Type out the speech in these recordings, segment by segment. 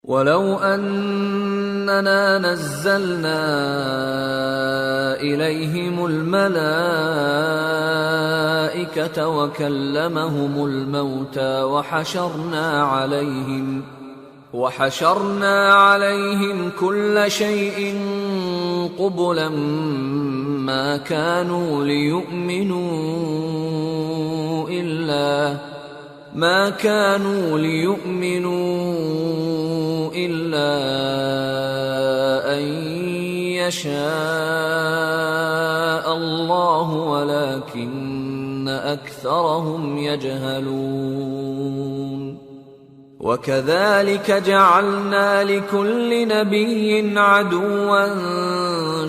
وَلَوْ أَنَّنَا نَزَّلْنَا إِلَيْهِمُ الْمَلَائِكَةَ وَكَلَّمَهُمُ الْمَوْتَى وَحَشَرْنَا عَلَيْهِمْ كُلَّ شَيْءٍ قُبُلًا مَا كَانُوا لِيُؤْمِنُوا إِلَّا أَن يَشَاءَ اللَّهُ وَلَكِنَّ أَكْثَرَهُمْ يَجْهَلُونَ وَكَذَلِكَ جَعَلْنَا لِكُلِّ نَبِيٍّ عَدُوًّا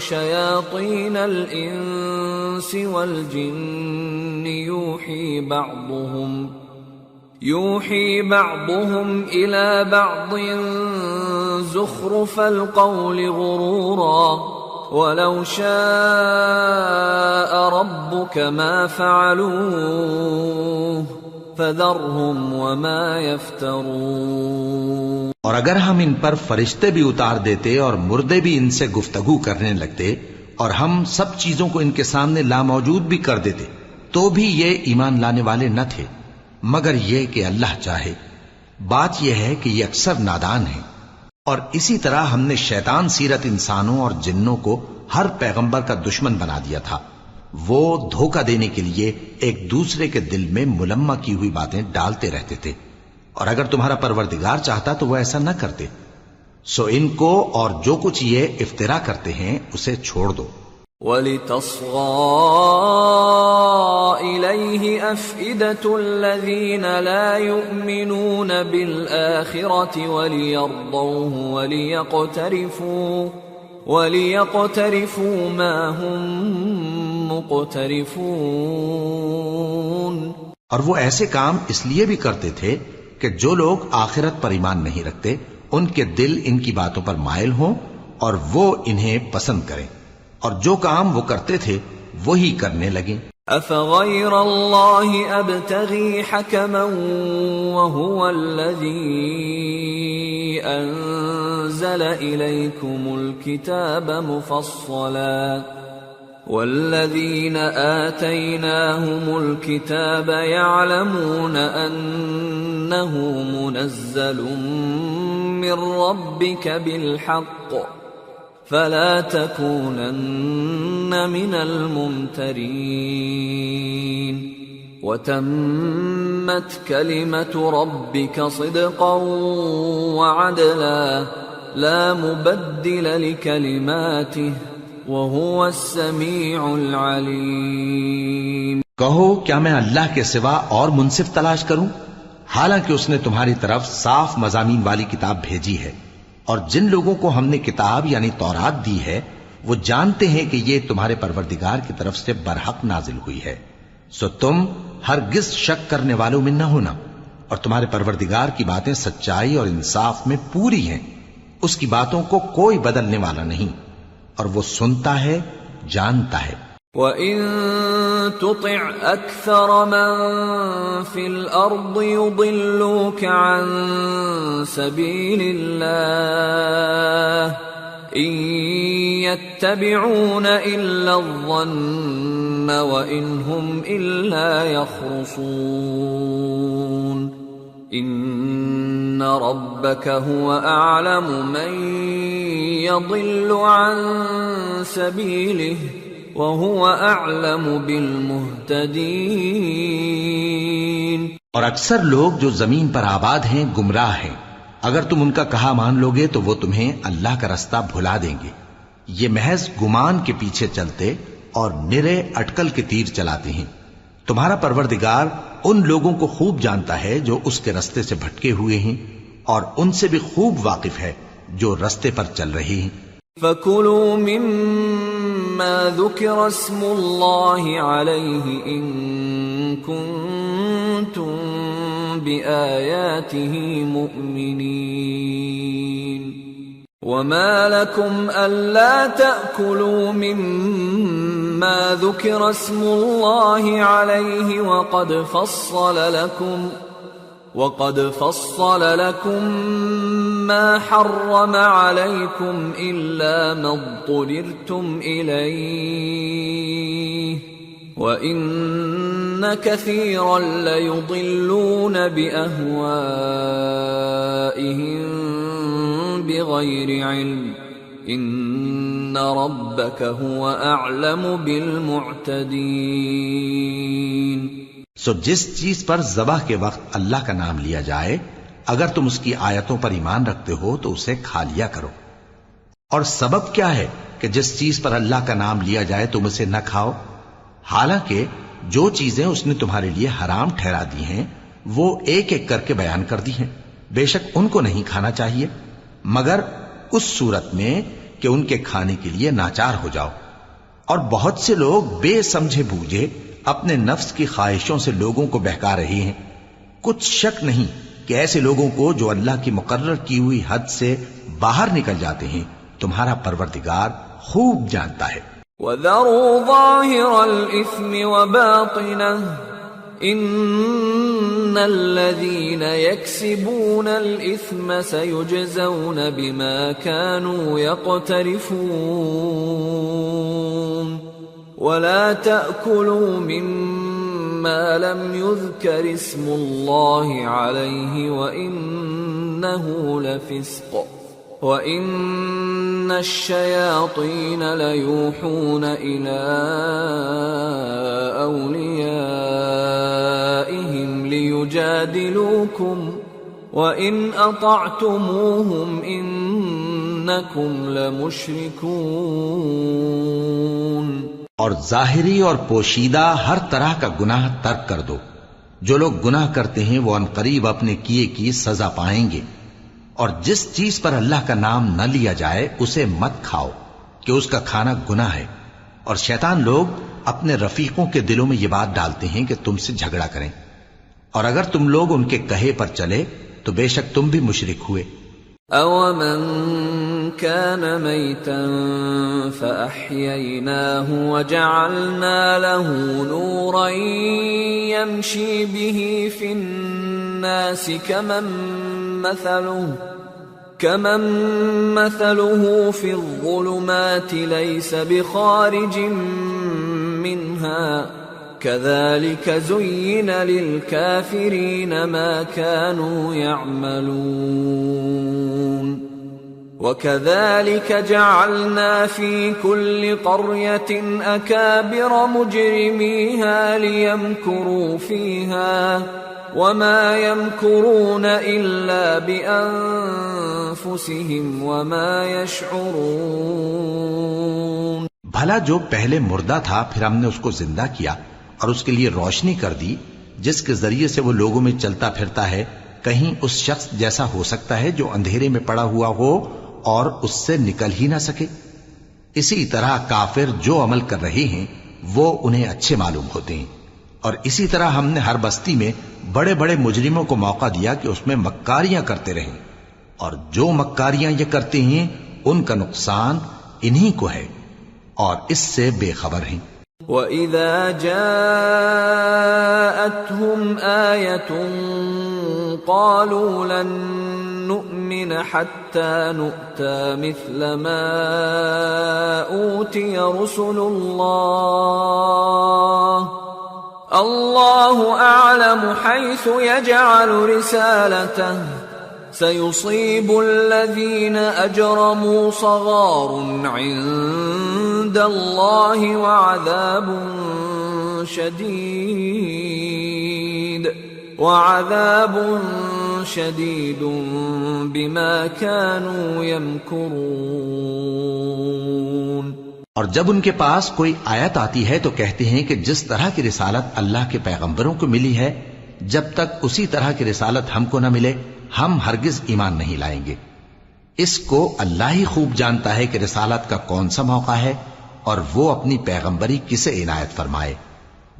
شَيَاطِينَ الْإِنسِ وَالْجِنِّ يُوحِي بَعْضُهُمْ إِلَى بَعْضٍ زُخْرُفَ الْقَوْلِ غُرُورًا وَلَوْ شَاءَ رَبُّكَ مَا فَعَلُوهُ فَذَرْهُمْ وَمَا يَفْتَرُونَ۔ اور اگر ہم ان پر فرشتے بھی اتار دیتے اور مردے بھی ان سے گفتگو کرنے لگتے اور ہم سب چیزوں کو ان کے سامنے لاموجود بھی کر دیتے تو بھی یہ ایمان لانے والے نہ تھے مگر یہ کہ اللہ چاہے۔ بات یہ ہے کہ یہ اکثر نادان ہیں۔ اور اسی طرح ہم نے شیطان سیرت انسانوں اور جنوں کو ہر پیغمبر کا دشمن بنا دیا تھا۔ وہ دھوکہ دینے کے لیے ایک دوسرے کے دل میں ملمہ کی ہوئی باتیں ڈالتے رہتے تھے، اور اگر تمہارا پروردگار چاہتا تو وہ ایسا نہ کرتے۔ سو ان کو اور جو کچھ یہ افترا کرتے ہیں اسے چھوڑ دو۔ وَلِتَصْغَىٰ إِلَيْهِ أَفْئِدَةُ الَّذِينَ لَا يُؤْمِنُونَ بِالْآخِرَةِ وَلِيَرْضَوْهُ وَلِيَقْتَرِفُوا مَا هُمْ مُقْتَرِفُونَ۔ اور وہ ایسے کام اس لیے بھی کرتے تھے کہ جو لوگ آخرت پر ایمان نہیں رکھتے ان کے دل ان کی باتوں پر مائل ہوں اور وہ انہیں پسند کریں، اور جو کام وہ کرتے تھے وہی کرنے لگیں۔ أَفَغَيْرَ اللَّهِ أَبْتَغِي حَكَمًا وَهُوَ الَّذِي أَنزَلَ إِلَيْكُمُ الْكِتَابَ مُفَصَّلًا وَالَّذِينَ آتَيْنَاهُمُ الْكِتَابَ يَعْلَمُونَ أَنَّهُ مُنَزَّلٌ مِّن رَّبِّكَ بِالْحَقِّ فَلَا تَكُونَنَّ مِنَ الْمُمْتَرِينَ وَتَمَّتْ كَلِمَةُ رَبِّكَ صِدْقًا وَعَدْلًا لَا مُبَدِّلَ لِكَلِمَاتِهِ وَهُوَ السَّمِيعُ الْعَلِيمُ۔ کہو کیا میں اللہ کے سوا اور منصف تلاش کروں، حالانکہ اس نے تمہاری طرف صاف مضامین والی کتاب بھیجی ہے، اور جن لوگوں کو ہم نے کتاب یعنی تورات دی ہے وہ جانتے ہیں کہ یہ تمہارے پروردگار کی طرف سے برحق نازل ہوئی ہے، سو تم ہرگز شک کرنے والوں میں نہ ہونا، اور تمہارے پروردگار کی باتیں سچائی اور انصاف میں پوری ہیں، اس کی باتوں کو کوئی بدلنے والا نہیں، اور وہ سنتا ہے جانتا ہے۔ وَإِن تُطِعْ أَكْثَرَ مَن فِي الْأَرْضِ يُضِلُّوكَ عَن سَبِيلِ اللَّهِ إِن يَتَّبِعُونَ إِلَّا الظَّنَّ وَإِنْ هُمْ إِلَّا يَخْرُصُونَ إِنَّ رَبَّكَ هُوَ أَعْلَمُ مَن يَضِلُّ عَن سَبِيلِهِ وَهُوَ أَعْلَمُ بِالْمُهْتَدِينَ۔ اور اکثر لوگ جو زمین پر آباد ہیں گمراہ ہیں، اگر تم ان کا کہا مان لوگے تو وہ تمہیں اللہ کا رستہ بھلا دیں گے۔ یہ محض گمان کے پیچھے چلتے اور نرے اٹکل کے تیر چلاتے ہیں۔ تمہارا پروردگار ان لوگوں کو خوب جانتا ہے جو اس کے رستے سے بھٹکے ہوئے ہیں، اور ان سے بھی خوب واقف ہے جو رستے پر چل رہے ہیں۔ فَكُلُوا مِمَّا ذُكِرَ اسْمُ اللَّهِ عَلَيْهِ إِن كُنتُم بِآيَاتِهِ مُؤْمِنِينَ وَمَا لَكُمْ أَلَّا تَأْكُلُوا مِمَّا ذُكِرَ اسْمُ اللَّهِ عَلَيْهِ وَقَدْ فَصَّلَ لَكُم ما حرم عليكم إلا ما اضطررتم إليه وإن كثيرا ليضلون بأهوائهم بغير علم إن ربك هو أعلم بالمعتدين. سو جس چیز پر ذبح کے وقت اللہ کا نام لیا جائے اگر تم اس کی آیتوں پر ایمان رکھتے ہو تو اسے کھا لیا کرو. اور سبب کیا ہے کہ جس چیز پر اللہ کا نام لیا جائے تم اسے نہ کھاؤ؟ حالانکہ جو چیزیں اس نے تمہارے لیے حرام ٹھہرا دی ہیں وہ ایک ایک کر کے بیان کر دی ہیں. بے شک ان کو نہیں کھانا چاہیے مگر اس صورت میں کہ ان کے کھانے کے لیے ناچار ہو جاؤ. اور بہت سے لوگ بے سمجھے بوجھے اپنے نفس کی خواہشوں سے لوگوں کو بہکا رہے ہیں. کچھ شک نہیں کہ ایسے لوگوں کو جو اللہ کی مقرر کی ہوئی حد سے باہر نکل جاتے ہیں تمہارا پروردگار خوب جانتا ہے. وَذَرُوا ظَاهِرَ الْإِثْمِ وَبَاطِنَهُ إِنَّ الَّذِينَ يَكْسِبُونَ الْإِثْمَ سَيُجْزَوْنَ بِمَا كَانُوا يَقْتَرِفُونَ وَلَا تَأْكُلُوا مِمَّا لَمْ يُذْكَرِ اسْمُ اللَّهِ عَلَيْهِ وَإِنَّهُ لَفِسْقٌ وَإِنَّ الشَّيَاطِينَ لَيُوحُونَ إِلَىٰ أَوْلِيَائِهِمْ لِيُجَادِلُوكُمْ وَإِنْ أَطَعْتُمُوهُمْ إِنَّكُمْ لَمُشْرِكُونَ. اور ظاہری اور پوشیدہ ہر طرح کا گناہ ترک کر دو. جو لوگ گناہ کرتے ہیں وہ عنقریب اپنے کیے کی سزا پائیں گے. اور جس چیز پر اللہ کا نام نہ لیا جائے اسے مت کھاؤ کہ اس کا کھانا گناہ ہے. اور شیطان لوگ اپنے رفیقوں کے دلوں میں یہ بات ڈالتے ہیں کہ تم سے جھگڑا کریں. اور اگر تم لوگ ان کے کہے پر چلے تو بے شک تم بھی مشرک ہوئے. أَوَمَنْ كَانَ مَيْتًا فَأَحْيَيْنَاهُ وَجَعَلْنَا لَهُ نُورًا يَمْشِي بِهِ فِي النَّاسِ كَمَنْ مَثَلُهُ فِي الظُّلُمَاتِ لَيْسَ بِخَارِجٍ مِّنْهَا كَذَلِكَ زُيِّنَ لِلْكَافِرِينَ مَا كَانُوا يَعْمَلُونَ وَكَذَلِكَ جَعَلْنَا فِي كُلِّ قَرْيَةٍ أَكَابِرَ مُجْرِمِيهَا لِيَمْكُرُوا فِيهَا وَمَا يَمْكُرُونَ إِلَّا بِأَنفُسِهِمْ وَمَا يَشْعُرُونَ. بھلا جو پہلے مردہ تھا پھر ہم نے اس کو زندہ کیا اور اس کے لیے روشنی کر دی جس کے ذریعے سے وہ لوگوں میں چلتا پھرتا ہے، کہیں اس شخص جیسا ہو سکتا ہے جو اندھیرے میں پڑا ہوا ہو اور اس سے نکل ہی نہ سکے؟ اسی طرح کافر جو عمل کر رہے ہیں وہ انہیں اچھے معلوم ہوتے ہیں. اور اسی طرح ہم نے ہر بستی میں بڑے بڑے مجرموں کو موقع دیا کہ اس میں مکاریاں کرتے رہیں، اور جو مکاریاں یہ کرتے ہیں ان کا نقصان انہی کو ہے اور اس سے بے خبر ہیں. وَإِذَا جَاءَتْهُمْ آيَةٌ قَالُوا لَن نُّؤْمِنَ حَتَّى نُؤْتَىٰ مِثْلَ مَا أُوتِيَ رُسُلُ اللَّهُ أَعْلَمُ حَيْثُ يَجْعَلُ رِسَالَتَهُ سَيُصِيبُ الَّذِينَ أَجْرَمُوا صَغَارٌ عِندَ اللَّهِ وَعَذَابٌ شَدِيدٌ بِمَا كَانُوا يَمْكُرُونَ. اور جب ان کے پاس کوئی آیت آتی ہے تو کہتے ہیں کہ جس طرح کی رسالت اللہ کے پیغمبروں کو ملی ہے جب تک اسی طرح کی رسالت ہم کو نہ ملے ہم ہرگز ایمان نہیں لائیں گے. اس کو اللہ ہی خوب جانتا ہے کہ رسالت کا کون سا موقع ہے اور وہ اپنی پیغمبری کسے عنایت فرمائے.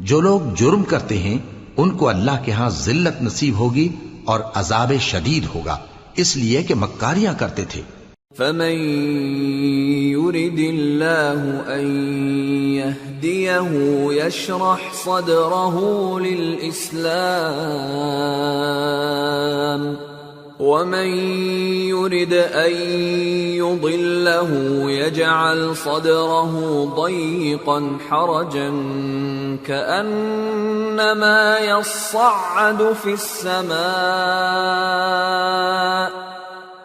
جو لوگ جرم کرتے ہیں ان کو اللہ کے ہاں ذلت نصیب ہوگی اور عذاب شدید ہوگا اس لیے کہ مکاریاں کرتے تھے. فَمَن يُرِدِ اللَّهُ أَن يَهْدِيَهُ يَشْرَحْ صَدْرَهُ لِلْإِسْلَامِ ومن يرد أن يضله يجعل صدره ضيقا حرجا كأنما يصعد في السماء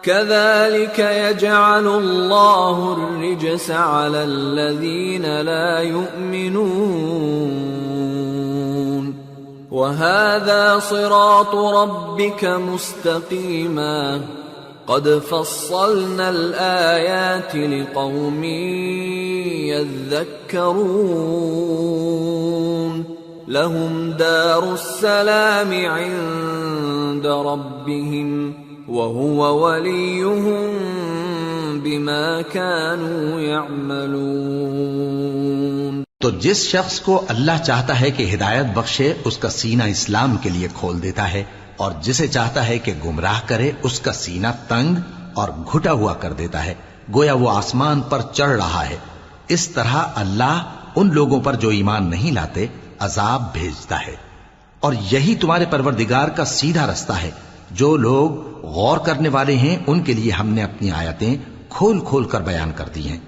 كذلك يجعل الله الرجس على الذين لا يؤمنون وهذا صراط ربك مستقيما قد فصلنا الآيات لقوم يذكرون لهم دار السلام عند ربهم وهو وليهم بما كانوا يعملون۔ تو جس شخص کو اللہ چاہتا ہے کہ ہدایت بخشے اس کا سینہ اسلام کے لیے کھول دیتا ہے، اور جسے چاہتا ہے کہ گمراہ کرے اس کا سینہ تنگ اور گھٹا ہوا کر دیتا ہے، گویا وہ آسمان پر چڑھ رہا ہے۔ اس طرح اللہ ان لوگوں پر جو ایمان نہیں لاتے عذاب بھیجتا ہے، اور یہی تمہارے پروردگار کا سیدھا رستہ ہے۔ جو لوگ غور کرنے والے ہیں ان کے لیے ہم نے اپنی آیتیں کھول کھول کر بیان کر دی ہیں،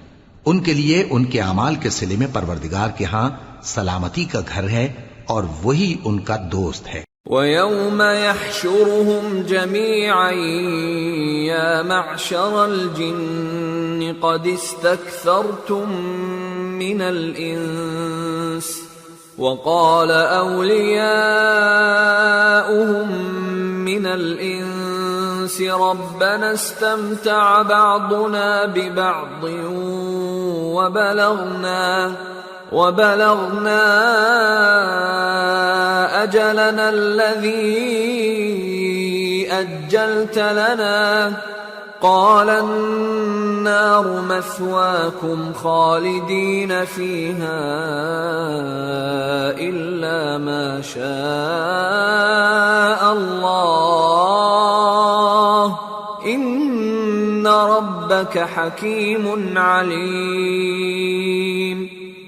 ان کے لیے ان کے اعمال کے صلے میں پروردگار کے ہاں سلامتی کا گھر ہے اور وہی ان کا دوست ہے۔ وَيَوْمَ يَحْشُرُهُمْ جَمِيعًا يَا مَعْشَرَ الْجِنِّ قَدِ اسْتَكْثَرْتُمْ مِنَ الْإِنسِ وَقَالَ أَوْلِيَاؤُهُمْ مِنَ الْإِنسِ رَبَّنَا اسْتَمْتَعَ بَعْضُنَا بِبَعْضٍ وَبَلَغْنَا أَجَلَنَا الَّذِي أَجَّلْتَ لَنَا قَالَ النَّارُ مَثْوَاكُمْ خَالِدِينَ فِيهَا إِلَّا مَا شَاءَ اللَّهُ إِنَّ رَبَّكَ حَكِيمٌ عَلِيمٌ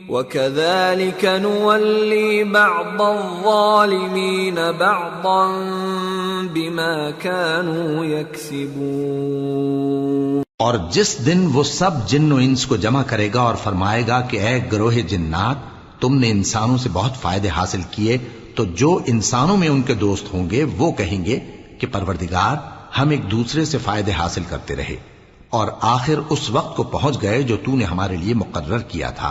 وَكَذَلِكَ نُوَلِّي بَعْضَ الظَّالِمِينَ بَعْضًا بِمَا كَانُوا يَكْسِبُونَ۔ اور جس دن وہ سب جن و انس کو جمع کرے گا اور فرمائے گا کہ اے گروہ جنات، تم نے انسانوں سے بہت فائدے حاصل کیے، تو جو انسانوں میں ان کے دوست ہوں گے وہ کہیں گے کہ پروردگار ہم ایک دوسرے سے فائدے حاصل کرتے رہے، اور آخر اس وقت کو پہنچ گئے جو تو نے ہمارے لیے مقرر کیا تھا۔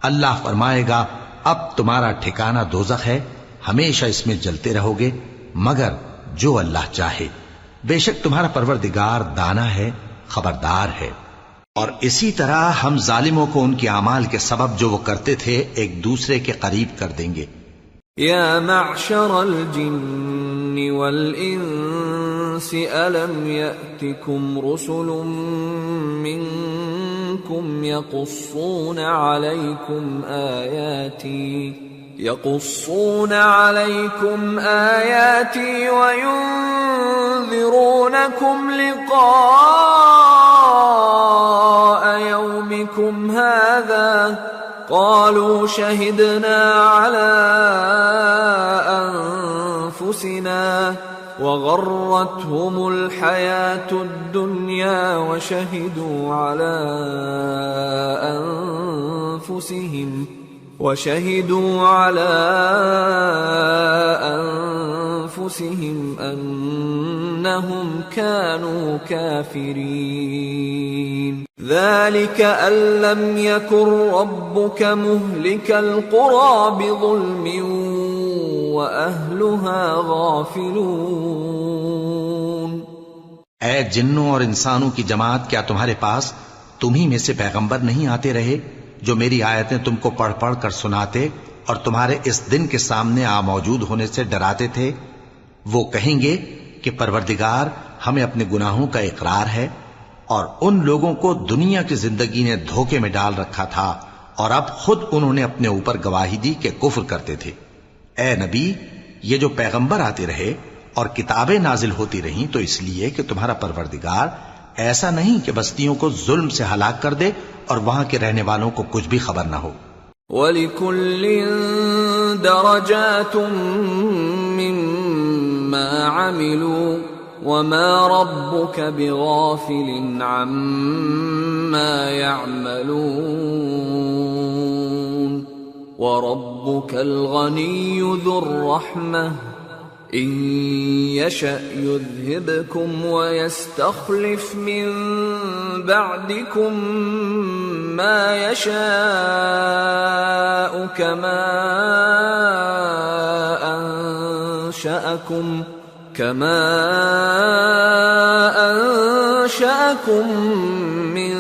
اللہ فرمائے گا اب تمہارا ٹھکانہ دوزخ ہے، ہمیشہ اس میں جلتے رہو گے مگر جو اللہ چاہے، بے شک تمہارا پروردگار دانا ہے، خبردار ہے۔ اور اسی طرح ہم ظالموں کو ان کے اعمال کے سبب جو وہ کرتے تھے ایک دوسرے کے قریب کر دیں گے۔ یا معشر الجن والانس الم یأتکم رسل منکم یقصون علیکم آیاتی وینذرونکم لقاء یومکم هذا قالوا شهدنا على أنفسنا وغرتهم الحياة الدنيا وشهدوا على أنفسهم أنهم كانوا كافرين ذلك أن لم يكن ربك مهلك القرى بظلم وأهلها غافلون۔ اے جنوں اور انسانوں کی جماعت، کیا تمہارے پاس تمہیں میں سے پیغمبر نہیں آتے رہے جو میری آیتیں تم کو پڑھ پڑھ کر سناتے اور تمہارے اس دن کے سامنے موجود ہونے سے ڈراتے تھے؟ وہ کہیں گے کہ پروردگار ہمیں اپنے گناہوں کا اقرار ہے، اور ان لوگوں کو دنیا کی زندگی نے دھوکے میں ڈال رکھا تھا اور اب خود انہوں نے اپنے اوپر گواہی دی کہ کفر کرتے تھے۔ اے نبی، یہ جو پیغمبر آتے رہے اور کتابیں نازل ہوتی رہیں تو اس لیے کہ تمہارا پروردگار ایسا نہیں کہ بستیوں کو ظلم سے ہلاک کر دے اور وہاں کے رہنے والوں کو کچھ بھی خبر نہ ہو۔ وَلِكُلٍّ دَرَجَاتٌ مِّمَّا عَمِلُوا وما ربك بغافل عما يعملون وربك الغني ذو الرحمة إن يشأ يذهبكم ويستخلف من بعدكم ما يشاء كما أنشأكم من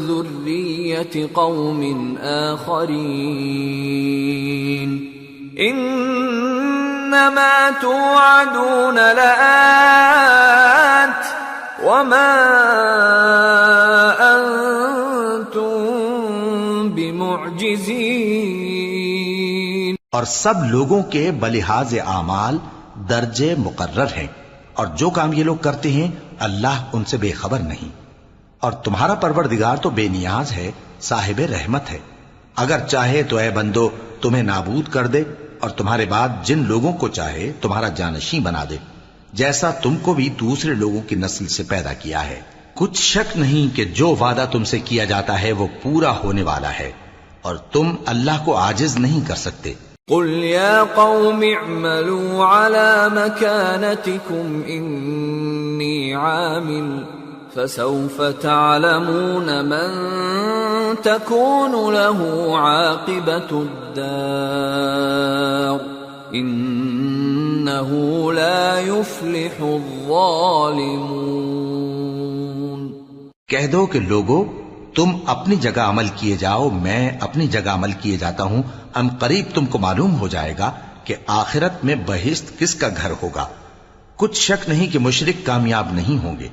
ذرية قوم آخرين إنما توعدون لآت وما أنتم بمعجزين. اور سب لوگوں کے بلحاظ اعمال درجے مقرر ہیں، اور جو کام یہ لوگ کرتے ہیں اللہ ان سے بے خبر نہیں. اور تمہارا پروردگار تو بے نیاز ہے، صاحب رحمت ہے. اگر چاہے تو اے بندو تمہیں نابود کر دے، اور تمہارے بعد جن لوگوں کو چاہے تمہارا جانشین بنا دے، جیسا تم کو بھی دوسرے لوگوں کی نسل سے پیدا کیا ہے. کچھ شک نہیں کہ جو وعدہ تم سے کیا جاتا ہے وہ پورا ہونے والا ہے، اور تم اللہ کو عاجز نہیں کر سکتے. قل يا قوم اعملوا على مكانتكم إني عامل فسوف تعلمون من تكون له عاقبة الدار إنه لا يفلح الظالمون. کہہ دو کہ لوگو تم اپنی جگہ عمل کیے جاؤ، میں اپنی جگہ عمل کیے جاتا ہوں. ان قریب تم کو معلوم ہو جائے گا کہ آخرت میں بہشت کس کا گھر ہوگا. کچھ شک نہیں کہ مشرک کامیاب نہیں ہوں گے.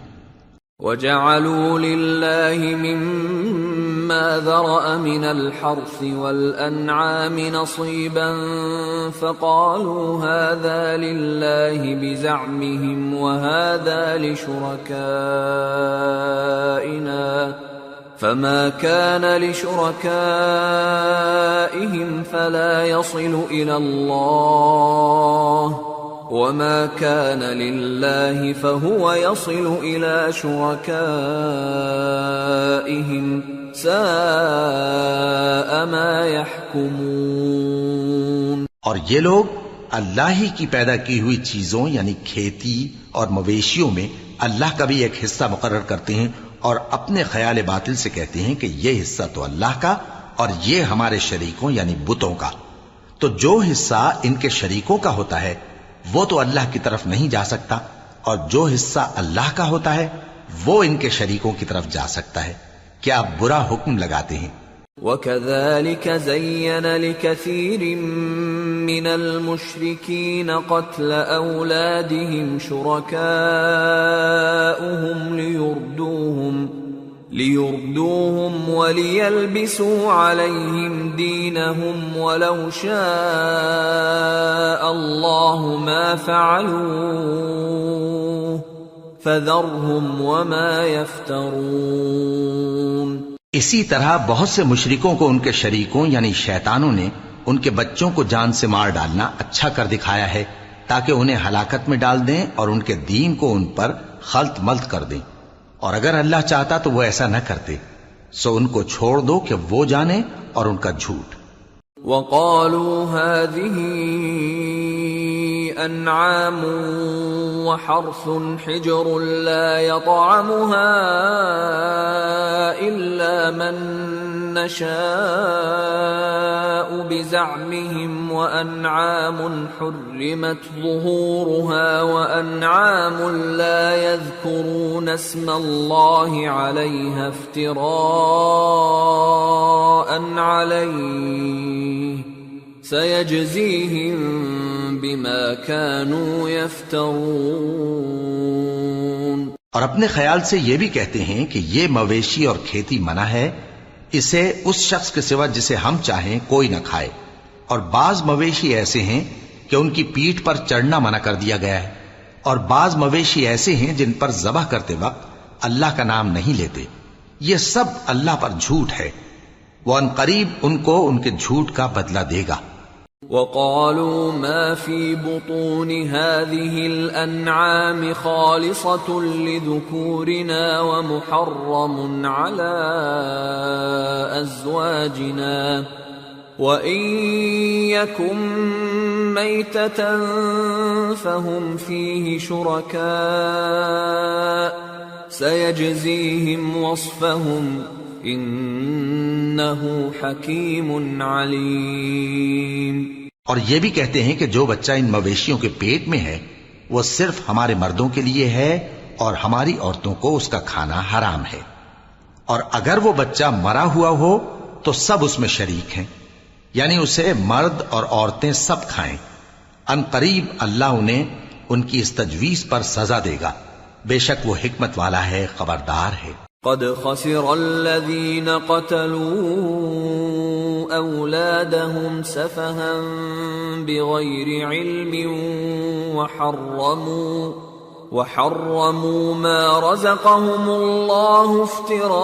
وَجَعَلُوا لِلَّهِ مِمَّا ذَرَأَ مِنَ الْحَرْثِ وَالْأَنْعَامِ نَصِيبًا فَقَالُوا هَذَا لِلَّهِ بِزَعْمِهِمْ وَهَذَا لِشُرَكَائِنَا فَمَا كَانَ لِشُرَكَائِهِمْ فَلَا يَصِلُ إِلَى اللَّهِ وَمَا كَانَ لِلَّهِ فَهُوَ يَصِلُ إِلَى شُرَكَائِهِمْ سَاءَ مَا يَحْكُمُونَ. اور یہ لوگ اللہ ہی کی پیدا کی ہوئی چیزوں یعنی کھیتی اور مویشیوں میں اللہ کا بھی ایک حصہ مقرر کرتے ہیں، اور اپنے خیال باطل سے کہتے ہیں کہ یہ حصہ تو اللہ کا اور یہ ہمارے شریکوں یعنی بتوں کا. تو جو حصہ ان کے شریکوں کا ہوتا ہے وہ تو اللہ کی طرف نہیں جا سکتا، اور جو حصہ اللہ کا ہوتا ہے وہ ان کے شریکوں کی طرف جا سکتا ہے. کیا برا حکم لگاتے ہیں. وَكَذَلِكَ زَيَّنَ لِكَثِيرٍ مِّنَ الْمُشْرِكِينَ قَتْلَ أَوْلَادِهِمْ شُرَكَاؤُهُمْ لِيُرْدُوهُمْ وَلِيَلْبِسُوا عَلَيْهِمْ دِينَهُمْ وَلَوْ شَاءَ اللَّهُ مَا فَعَلُوهُ فَذَرْهُمْ وَمَا يَفْتَرُونَ. اسی طرح بہت سے مشرکوں کو ان کے شریکوں یعنی شیطانوں نے ان کے بچوں کو جان سے مار ڈالنا اچھا کر دکھایا ہے تاکہ انہیں ہلاکت میں ڈال دیں اور ان کے دین کو ان پر خلط ملط کر دیں. اور اگر اللہ چاہتا تو وہ ایسا نہ کرتے. سو ان کو چھوڑ دو کہ وہ جانے اور ان کا جھوٹ. وَقَالُوا هَذِهِ أَنْعَامٌ وَحَرْثٌ حِجْرٌ لَا يَطْعَمُهَا إِلَّا مَن نَّشَاءُ بِزَعْمِهِمْ وَأَنْعَامٌ حُرِّمَتْ ظُهُورُهَا وَأَنْعَامٌ لَا يَذْكُرُونَ اسْمَ اللَّهِ عَلَيْهَا افْتِرَاءً عَلَيْهِ سَيَجْزِيهِمْ بِمَا كَانُوا يَفْتَرُونَ. اور اپنے خیال سے یہ بھی کہتے ہیں کہ یہ مویشی اور کھیتی منع ہے، اسے اس شخص کے سوا جسے ہم چاہیں کوئی نہ کھائے. اور بعض مویشی ایسے ہیں کہ ان کی پیٹھ پر چڑھنا منع کر دیا گیا ہے، اور بعض مویشی ایسے ہیں جن پر ذبح کرتے وقت اللہ کا نام نہیں لیتے. یہ سب اللہ پر جھوٹ ہے، وہ ان قریب ان کو ان کے جھوٹ کا بدلہ دے گا. وقالوا ما في بطون هذه الأنعام خالصة لذكورنا ومحرم على أزواجنا وإن يكن ميتة فهم فيه شركاء سيجزيهم وصفهم إنه حكيم عليم۔ اور یہ بھی کہتے ہیں کہ جو بچہ ان مویشیوں کے پیٹ میں ہے وہ صرف ہمارے مردوں کے لیے ہے اور ہماری عورتوں کو اس کا کھانا حرام ہے، اور اگر وہ بچہ مرا ہوا ہو تو سب اس میں شریک ہیں، یعنی اسے مرد اور عورتیں سب کھائیں۔ ان قریب اللہ انہیں ان کی اس تجویز پر سزا دے گا، بے شک وہ حکمت والا ہے، خبردار ہے۔ قد خسر الذين قتلوا أولادهم سفها بغير علم وحرموا ما رزقهم الله افتراء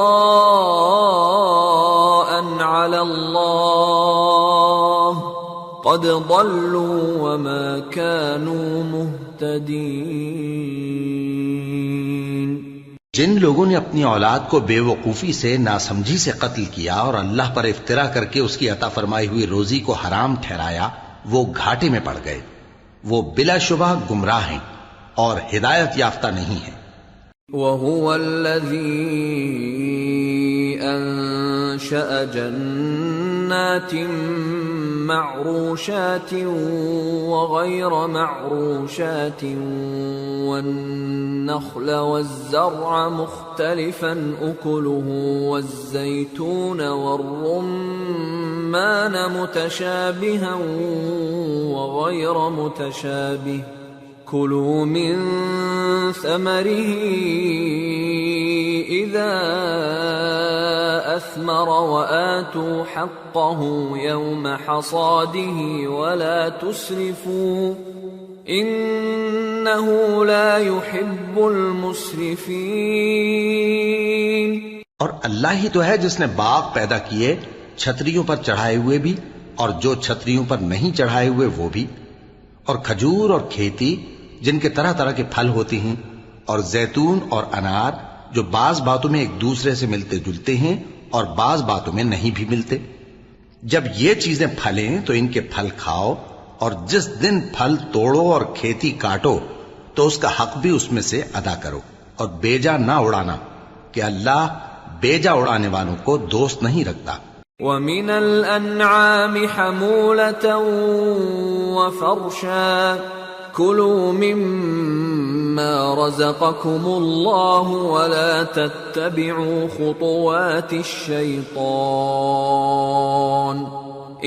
على الله قد ضلوا وما كانوا مهتدين۔ جن لوگوں نے اپنی اولاد کو بے وقوفی سے، ناسمجھی سے قتل کیا اور اللہ پر افترا کر کے اس کی عطا فرمائی ہوئی روزی کو حرام ٹھہرایا، وہ گھاٹے میں پڑ گئے، وہ بلا شبہ گمراہ ہیں اور ہدایت یافتہ نہیں ہیں۔ وَهُوَ الَّذِي أَنشَأَ جَنَّاتٍ مَّعْرُوشَاتٍ وَغَيْرَ مَعْرُوشَاتٍ وَالنَّخْلَ وَالزَّرْعَ مُخْتَلِفًا أُكُلُهُ وَالزَّيْتُونَ وَالرُّمَّانَ مُتَشَابِهًا وَغَيْرَ مُتَشَابِهٍ كُلُوا مِن ثَمَرِهِ إِذَا أَثْمَرَ وَآتُوا حَقَّهُ يَوْمَ حَصَادِهِ وَلَا تُسْرِفُوا إِنَّهُ لَا يُحِبُّ الْمُسْرِفِينَ۔ اور اللہ ہی تو ہے جس نے باغ پیدا کیے، چھتریوں پر چڑھائے ہوئے بھی اور جو چھتریوں پر نہیں چڑھائے ہوئے وہ بھی، اور کھجور اور کھیتی جن کے طرح طرح کے پھل ہوتے ہیں، اور زیتون اور انار جو بعض باتوں میں ایک دوسرے سے ملتے جلتے ہیں اور بعض باتوں میں نہیں بھی ملتے۔ جب یہ چیزیں پھلیں تو ان کے پھل کھاؤ، اور جس دن پھل توڑو اور کھیتی کاٹو تو اس کا حق بھی اس میں سے ادا کرو، اور بیجا نہ اڑانا کہ اللہ بیجا اڑانے والوں کو دوست نہیں رکھتا۔ وَمِنَ الْأَنْعَامِ حَمُولَةً وَفَرْشًا كُلُوا مِمَّا رَزَقَكُمُ اللَّهُ وَلَا تَتَّبِعُوا خُطُوَاتِ الشَّيْطَانِ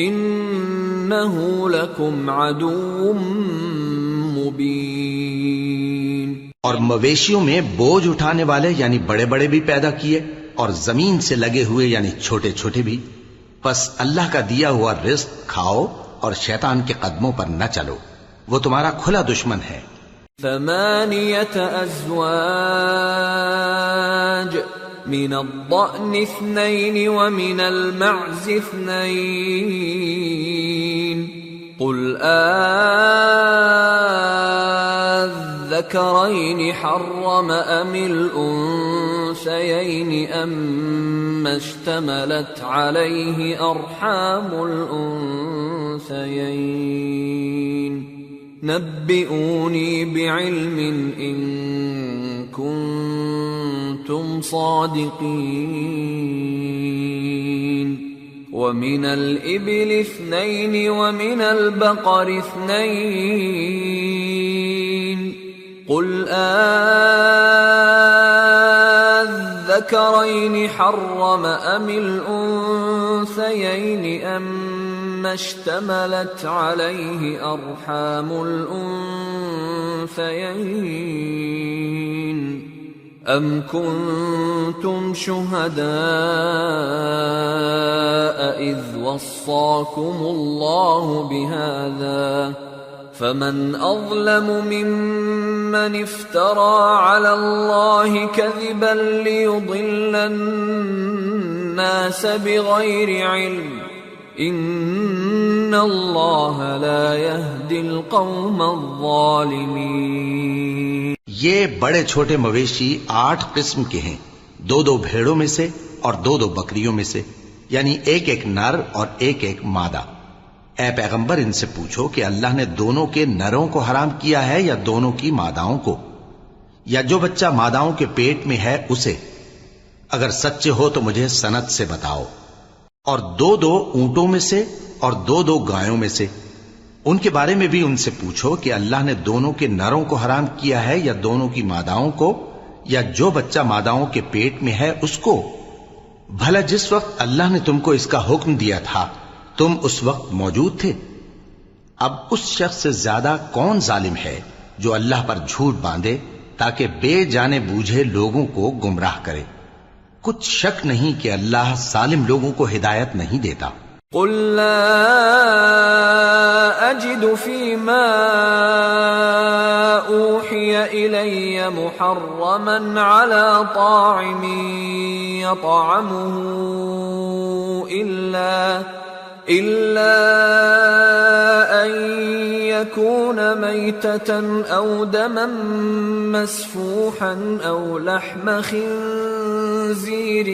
إِنَّهُ لَكُمْ عَدُوٌّ مُبِينٌ۔ اور مویشیوں میں بوجھ اٹھانے والے یعنی بڑے بڑے بھی پیدا کیے، اور زمین سے لگے ہوئے یعنی چھوٹے چھوٹے بھی، پس اللہ کا دیا ہوا رزق کھاؤ اور شیطان کے قدموں پر نہ چلو، وہ تمہارا کھلا دشمن ہے۔ 8 أزواج من الضأن 2 ومن المعز 2 قل الذكرين حرم أم الأنثيين أما اشتملت عليه أرحام الأنثيين نبئوني بعلم إن كنتم صادقين۔ ومن الإبل 2 ومن البقر 2 قل الذكرين حرم أم الأنثيين أما اشتملت عليه أرحام الأنثيين أم كنتم شهداء إذ وصاكم الله بهذا فمن أظلم ممن افترى على الله كذبا ليضل الناس بغير علم ان اللہ لا یہدی القوم الظالمین۔ یہ بڑے چھوٹے مویشی 8 قسم کے ہیں، 2 بھیڑوں میں سے اور 2 بکریوں میں سے، یعنی ایک نر اور ایک مادہ۔ اے پیغمبر ان سے پوچھو کہ اللہ نے دونوں کے نروں کو حرام کیا ہے یا دونوں کی ماداؤں کو، یا جو بچہ ماداؤں کے پیٹ میں ہے اسے؟ اگر سچے ہو تو مجھے سند سے بتاؤ۔ اور 2 اونٹوں میں سے اور 2 گایوں میں سے، ان کے بارے میں بھی ان سے پوچھو کہ اللہ نے دونوں کے نروں کو حرام کیا ہے یا دونوں کی ماداؤں کو، یا جو بچہ ماداؤں کے پیٹ میں ہے اس کو؟ بھلا جس وقت اللہ نے تم کو اس کا حکم دیا تھا تم اس وقت موجود تھے؟ اب اس شخص سے زیادہ کون ظالم ہے جو اللہ پر جھوٹ باندھے تاکہ بے جانے بوجھے لوگوں کو گمراہ کرے؟ کچھ شک نہیں کہ اللہ ظالم لوگوں کو ہدایت نہیں دیتا۔ قل لا اجد فيما اوحي الي محرما على طاعم يطعمه إلا أن يكون ميتة أو دما مسفوحا أو لحم خنزير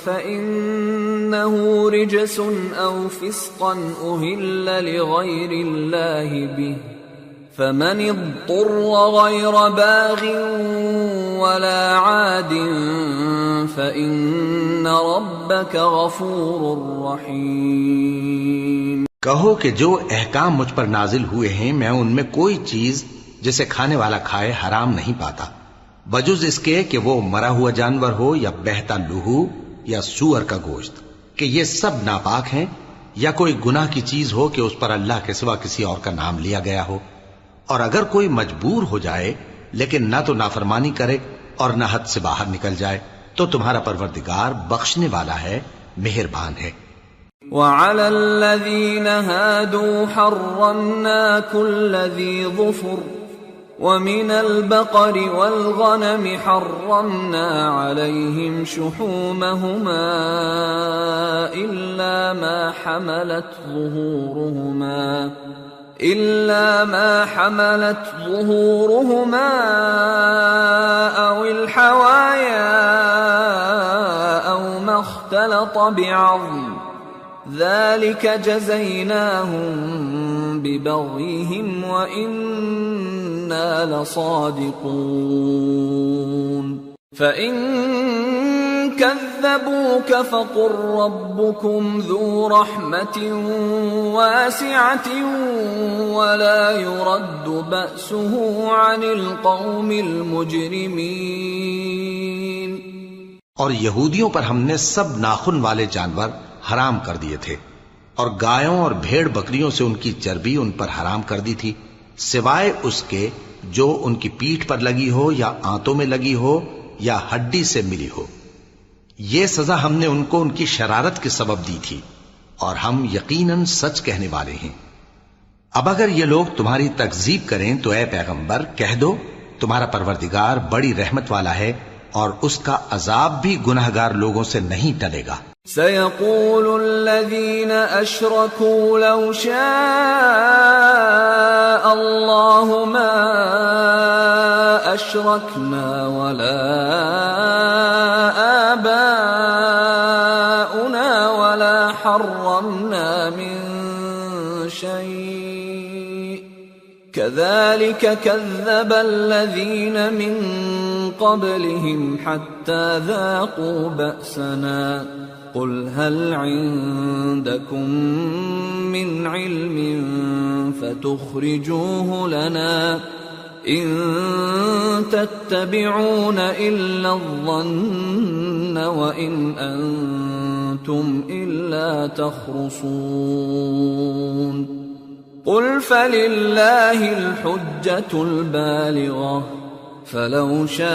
فإنه رجس أو فسقا أهل لغير الله به فمن اضطر غير باغ ولا عاد فإن ربك غفور رحيم۔ کہو کہ جو احکام مجھ پر نازل ہوئے ہیں میں ان میں کوئی چیز جسے کھانے والا کھائے حرام نہیں پاتا، بجز اس کے کہ وہ مرا ہوا جانور ہو یا بہتا لہو یا سور کا گوشت، کہ یہ سب ناپاک ہیں، یا کوئی گناہ کی چیز ہو کہ اس پر اللہ کے سوا کسی اور کا نام لیا گیا ہو۔ اور اگر کوئی مجبور ہو جائے لیکن نہ تو نافرمانی کرے اور نہ حد سے باہر نکل جائے تو تمہارا پروردگار بخشنے والا ہے، مہربان ہے۔ وعلى الذين هادوا حرمنا كل ذي ظفر ومن البقر والغنم حرمنا عليهم شحومهما إلا ما حملت ظهورهما أو الحوايا أو ما اختلط بعظم ذلك جزيناهم ببغيهم وإنا لصادقون فإن كذبوك فقل ربكم ذو رحمة واسعة ولا يرد بأسه عن القوم المجرمين۔ اور یہودیوں پر ہم نے سب ناخن والے جانور حرام کر دیے تھے، اور گایوں اور بھیڑ بکریوں سے ان کی چربی ان پر حرام کر دی تھی، سوائے اس کے جو ان کی پیٹھ پر لگی ہو یا آنتوں میں لگی ہو یا ہڈی سے ملی ہو۔ یہ سزا ہم نے ان کو ان کی شرارت کے سبب دی تھی، اور ہم یقیناً سچ کہنے والے ہیں۔ اب اگر یہ لوگ تمہاری تکذیب کریں تو اے پیغمبر کہہ دو تمہارا پروردگار بڑی رحمت والا ہے اور اس کا عذاب بھی گناہگار لوگوں سے نہیں ٹلے گا۔ سيقول الذين أشركوا لو شاء الله ما أشركنا ولا آباؤنا ولا حرمنا من شيء كذلك كذب الذين من قبلهم حتى ذاقوا بأسنا قل هل عندكم من علم فتخرجوه لنا إن تتبعون إلا الظن وإن أنتم إلا تخرصون قل فلله الحجة البالغة فلو شاء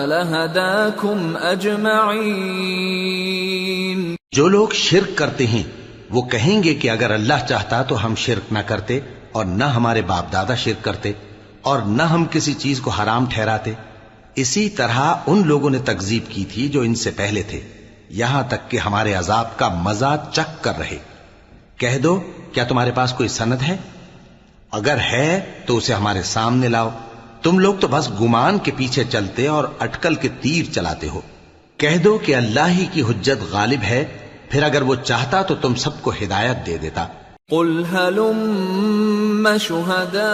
لهداكم اجمعین۔ جو لوگ شرک کرتے ہیں وہ کہیں گے کہ اگر اللہ چاہتا تو ہم شرک نہ کرتے اور نہ ہمارے باپ دادا شرک کرتے اور نہ ہم کسی چیز کو حرام ٹھہراتے۔ اسی طرح ان لوگوں نے تکذیب کی تھی جو ان سے پہلے تھے، یہاں تک کہ ہمارے عذاب کا مزہ چکھ کر رہے۔ کہہ دو کیا تمہارے پاس کوئی سند ہے؟ اگر ہے تو اسے ہمارے سامنے لاؤ۔ تم لوگ تو بس گمان کے پیچھے چلتے اور اٹکل کے تیر چلاتے ہو۔ کہہ دو کہ اللہ ہی کی حجت غالب ہے، پھر اگر وہ چاہتا تو تم سب کو ہدایت دے دیتا۔ قل هلم شهداءكم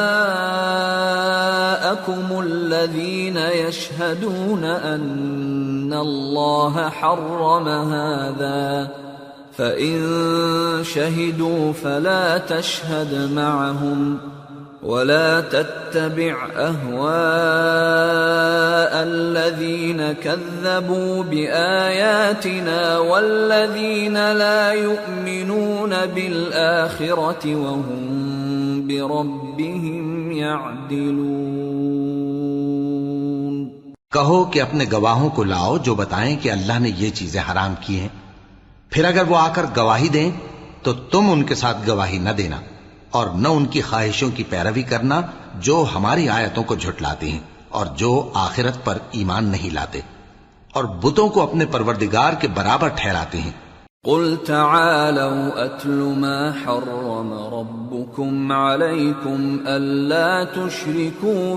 الذين يشهدون أن الله حرم هذا فإن شهدوا فلا تشهد معهم ولا تتبع أهواء الذين كذبوا بآياتنا والذين لا يؤمنون بالآخرة وهم بربهم يعدلون۔ کہو کہ اپنے گواہوں کو لاؤ جو بتائیں کہ اللہ نے یہ چیزیں حرام کی ہیں، پھر اگر وہ آ کر گواہی دیں تو تم ان کے ساتھ گواہی نہ دینا اور نہ ان کی خواہشوں کی پیروی کرنا جو ہماری آیتوں کو جھٹلاتے ہیں اور جو آخرت پر ایمان نہیں لاتے اور بتوں کو اپنے پروردگار کے برابر ٹھہراتے ہیں۔ قل تعالوا اتل ما حرم ربكم عليكم ألا تشركوا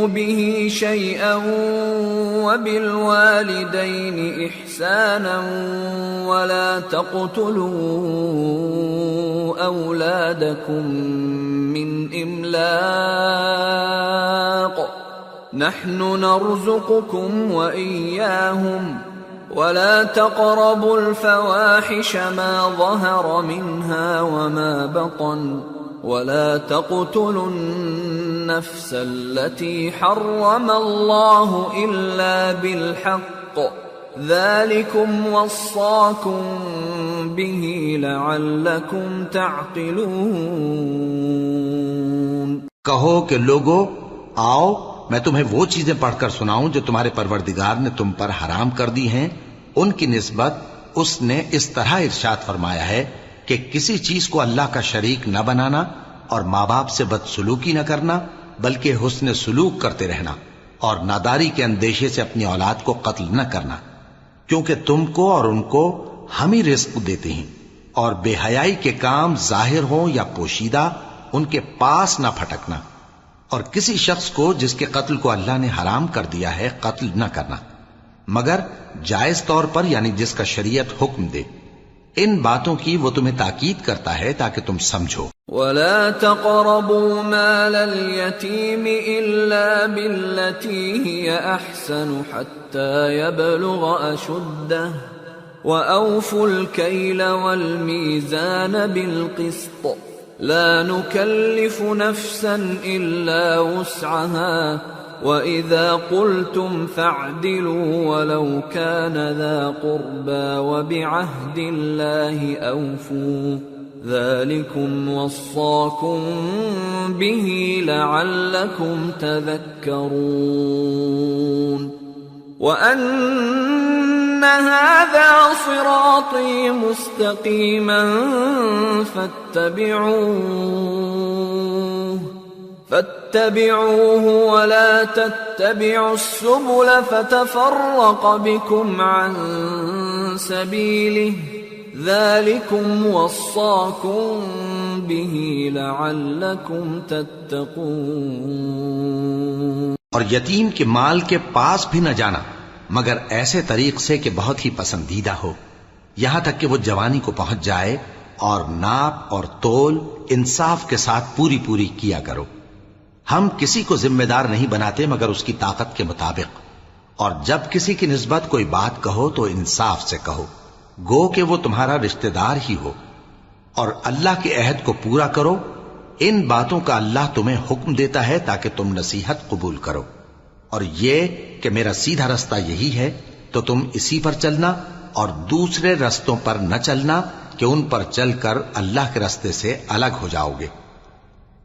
به شيئا وبالوالدين إحسانا ولا تقتلوا أولادكم من إملاق نحن نرزقكم وإياهم ولا تقربوا الفواحش ما ظهر منها وما بطن ولا تقتلوا النفس التي حرم الله إلا بالحق ذلكم وصاكم به لعلكم تعقلون۔ کہو کہ لوگو آؤ میں تمہیں وہ چیزیں پڑھ کر سناؤں جو تمہارے پروردگار نے تم پر حرام کر دی ہیں۔ ان کی نسبت اس نے اس طرح ارشاد فرمایا ہے کہ کسی چیز کو اللہ کا شریک نہ بنانا اور ماں باپ سے بدسلوکی نہ کرنا بلکہ حسن سلوک کرتے رہنا اور ناداری کے اندیشے سے اپنی اولاد کو قتل نہ کرنا، کیونکہ تم کو اور ان کو ہم ہی رزق دیتے ہیں، اور بے حیائی کے کام ظاہر ہوں یا پوشیدہ ان کے پاس نہ پھٹکنا، اور کسی شخص کو جس کے قتل کو اللہ نے حرام کر دیا ہے قتل نہ کرنا مگر جائز طور پر، یعنی جس کا شریعت حکم دے۔ ان باتوں کی وہ تمہیں تاکید کرتا ہے تاکہ تم سمجھو۔ ولا تقربوا مال اليتيم إلا بالتي هي أحسن حتى يبلغ أشده وأوفوا الكيل والميزان بالقسط لا نكلف نفسا إلا وسعها وَإِذَا قُلْتُمْ فَاعْدِلُوا وَلَوْ كَانَ ذَا قُرْبَى وَبِعَهْدِ اللَّهِ أَوْفُوا ذَلِكُمْ وَصَّاكُمْ بِهِ لَعَلَّكُمْ تَذَكَّرُونَ وَأَنَّ هَذَا صِرَاطِي مُسْتَقِيمًا فاتبعوه ولا تتبعوا السبل فتفرق بكم عن سبيله ذلكم وصاكم به لعلكم تتقون۔ اور یتیم کے مال کے پاس بھی نہ جانا مگر ایسے طریق سے کہ بہت ہی پسندیدہ ہو، یہاں تک کہ وہ جوانی کو پہنچ جائے، اور ناپ اور تول انصاف کے ساتھ پوری پوری کیا کرو۔ ہم کسی کو ذمہ دار نہیں بناتے مگر اس کی طاقت کے مطابق، اور جب کسی کی نسبت کوئی بات کہو تو انصاف سے کہو، گو کہ وہ تمہارا رشتہ دار ہی ہو، اور اللہ کے عہد کو پورا کرو۔ ان باتوں کا اللہ تمہیں حکم دیتا ہے تاکہ تم نصیحت قبول کرو، اور یہ کہ میرا سیدھا رستہ یہی ہے تو تم اسی پر چلنا اور دوسرے رستوں پر نہ چلنا کہ ان پر چل کر اللہ کے رستے سے الگ ہو جاؤ گے۔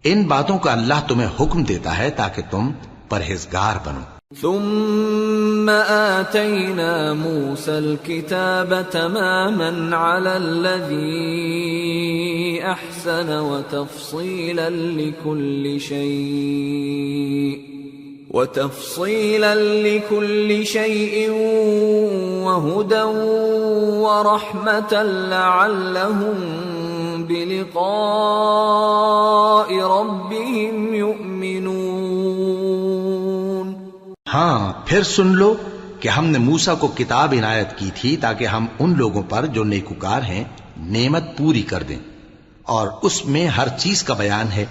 ان باتوں کا اللہ تمہیں حکم دیتا ہے تاکہ تم پرہیزگار بنو۔ ثم آتينا موسى الكتاب تماما على الذي أحسن وتفصيلا لكل شيء وتفصيلا لكل شيء وهدى ورحمة لعلهم بلقاء ربهم يؤمنون۔ ہاں پھر سن لو کہ ہم نے موسیٰ کو کتاب عنایت کی تھی تاکہ ہم ان لوگوں پر جو نیکوکار ہیں نعمت پوری کر دیں، اور اس میں ہر چیز کا بیان ہے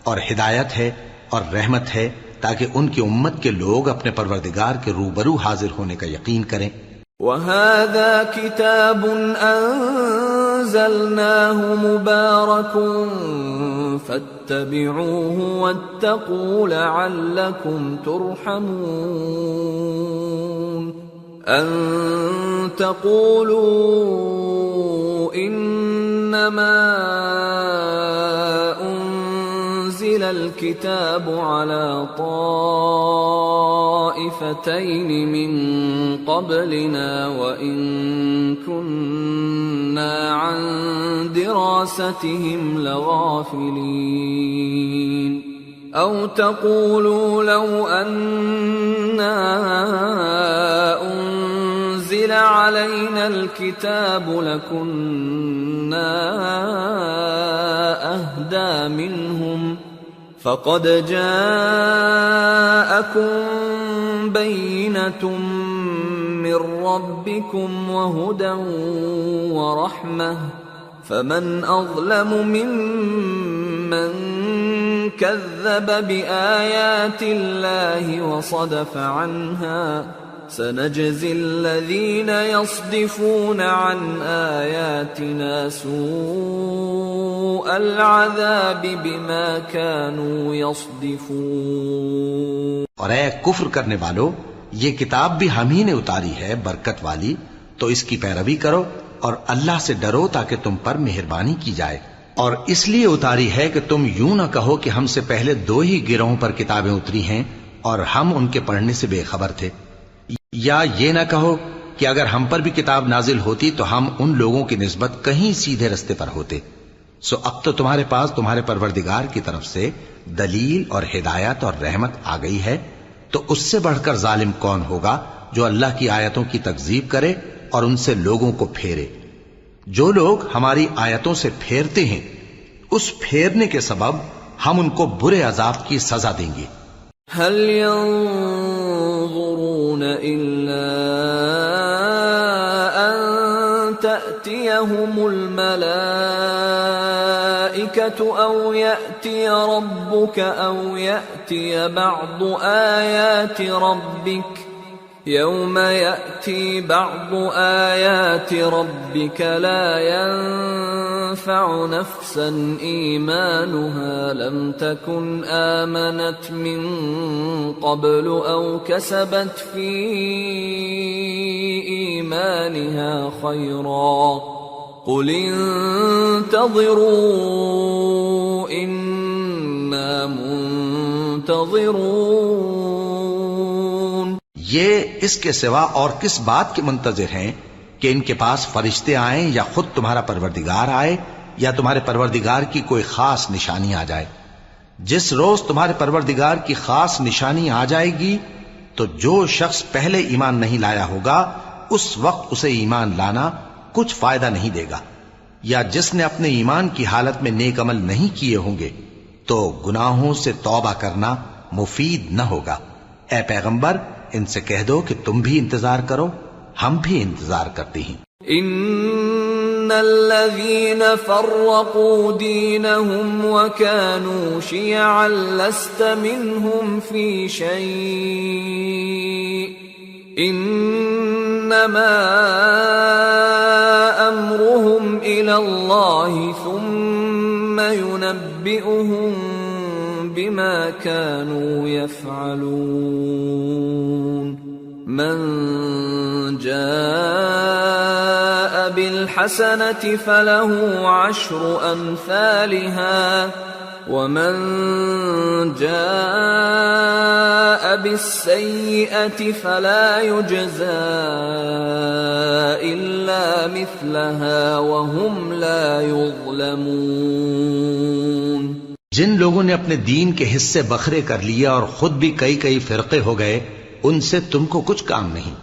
اور ہدایت ہے اور رحمت ہے تاکہ ان کی امت کے لوگ اپنے پروردگار کے روبرو حاضر ہونے کا یقین کریں۔ وَهَذَا كِتَابٌ أَنزَلْنَاهُ مُبَارَكٌ فَاتَّبِعُوهُ وَاتَّقُوا لَعَلَّكُمْ تُرْحَمُونَ۔ أَن تَقُولُوا إِنَّمَا أُنزِلَ الْكِتَابُ عَلَى طَائِفَتَيْنِ مِن قَبْلِنَا وَإِن كُنَّا عَن دِرَاسَتِهِمْ لَغَافِلِينَ، أَوْ تَقُولُوا لَوْ أَنَّا أُنزِلَ عَلَيْنَا الْكِتَابُ لَكُنَّا أَهْدَى مِنْهُمْ، فَقَدْ جَاءَكُمْ بَيِّنَةٌ مِّن رَّبِّكُمْ وَهُدًى وَرَحْمَةٌ، فَمَنْ أَظْلَمُ مِمَّن كَذَّبَ بِآيَاتِ اللَّهِ وَصَدَفَ عَنْهَا، سَنَجْزِي الَّذِينَ يَصْدِفُونَ عَنْ آيَاتِنَا سُوءَ الْعَذَابِ بِمَا كَانُوا يَصْدِفُونَ۔ اور اے کفر کرنے والو، یہ کتاب بھی ہم ہی نے اتاری ہے برکت والی، تو اس کی پیروی کرو اور اللہ سے ڈرو تاکہ تم پر مہربانی کی جائے۔ اور اس لیے اتاری ہے کہ تم یوں نہ کہو کہ ہم سے پہلے دو ہی گروہوں پر کتابیں اتری ہیں اور ہم ان کے پڑھنے سے بے خبر تھے، یا یہ نہ کہو کہ اگر ہم پر بھی کتاب نازل ہوتی تو ہم ان لوگوں کی نسبت کہیں سیدھے رستے پر ہوتے۔ سو اب تو تمہارے پاس تمہارے پروردگار کی طرف سے دلیل اور ہدایت اور رحمت آ گئی ہے، تو اس سے بڑھ کر ظالم کون ہوگا جو اللہ کی آیتوں کی تکذیب کرے اور ان سے لوگوں کو پھیرے۔ جو لوگ ہماری آیتوں سے پھیرتے ہیں، اس پھیرنے کے سبب ہم ان کو برے عذاب کی سزا دیں گے۔ هل ينظرون إلا أن تأتيهم الملائكة أو يأتي ربك أو يأتي بعض آيات ربك، يوم يأتي بعض آيات ربك لا ينفع نفسا إيمانها لم تكن آمنت من قبل أو كسبت في إيمانها خيرا قل انتظروا إنا منتظرون۔ یہ اس کے سوا اور کس بات کے منتظر ہیں کہ ان کے پاس فرشتے آئیں یا خود تمہارا پروردگار آئے یا تمہارے پروردگار کی کوئی خاص نشانی آ جائے؟ جس روز تمہارے پروردگار کی خاص نشانی آ جائے گی تو جو شخص پہلے ایمان نہیں لایا ہوگا اس وقت اسے ایمان لانا کچھ فائدہ نہیں دے گا، یا جس نے اپنے ایمان کی حالت میں نیک عمل نہیں کیے ہوں گے تو گناہوں سے توبہ کرنا مفید نہ ہوگا۔ اے پیغمبر، ان سے کہہ دو کہ تم بھی انتظار کرو، ہم بھی انتظار کرتے ہیں۔ ان الذين فرقوا دينهم وكانوا شيعا لست منهم في شيء انما امرهم الى الله ثم ينبئهم بما كانوا يفعلون۔ من جاء بالحسنة فله عشر أمثالها ومن جاء بالسيئة فلا يجزى إلا مثلها وهم لا يظلمون۔ جن لوگوں نے اپنے دین کے حصے بکھرے کر لیا اور خود بھی کئی کئی فرقے ہو گئے، ان سے تم کو کچھ کام نہیں،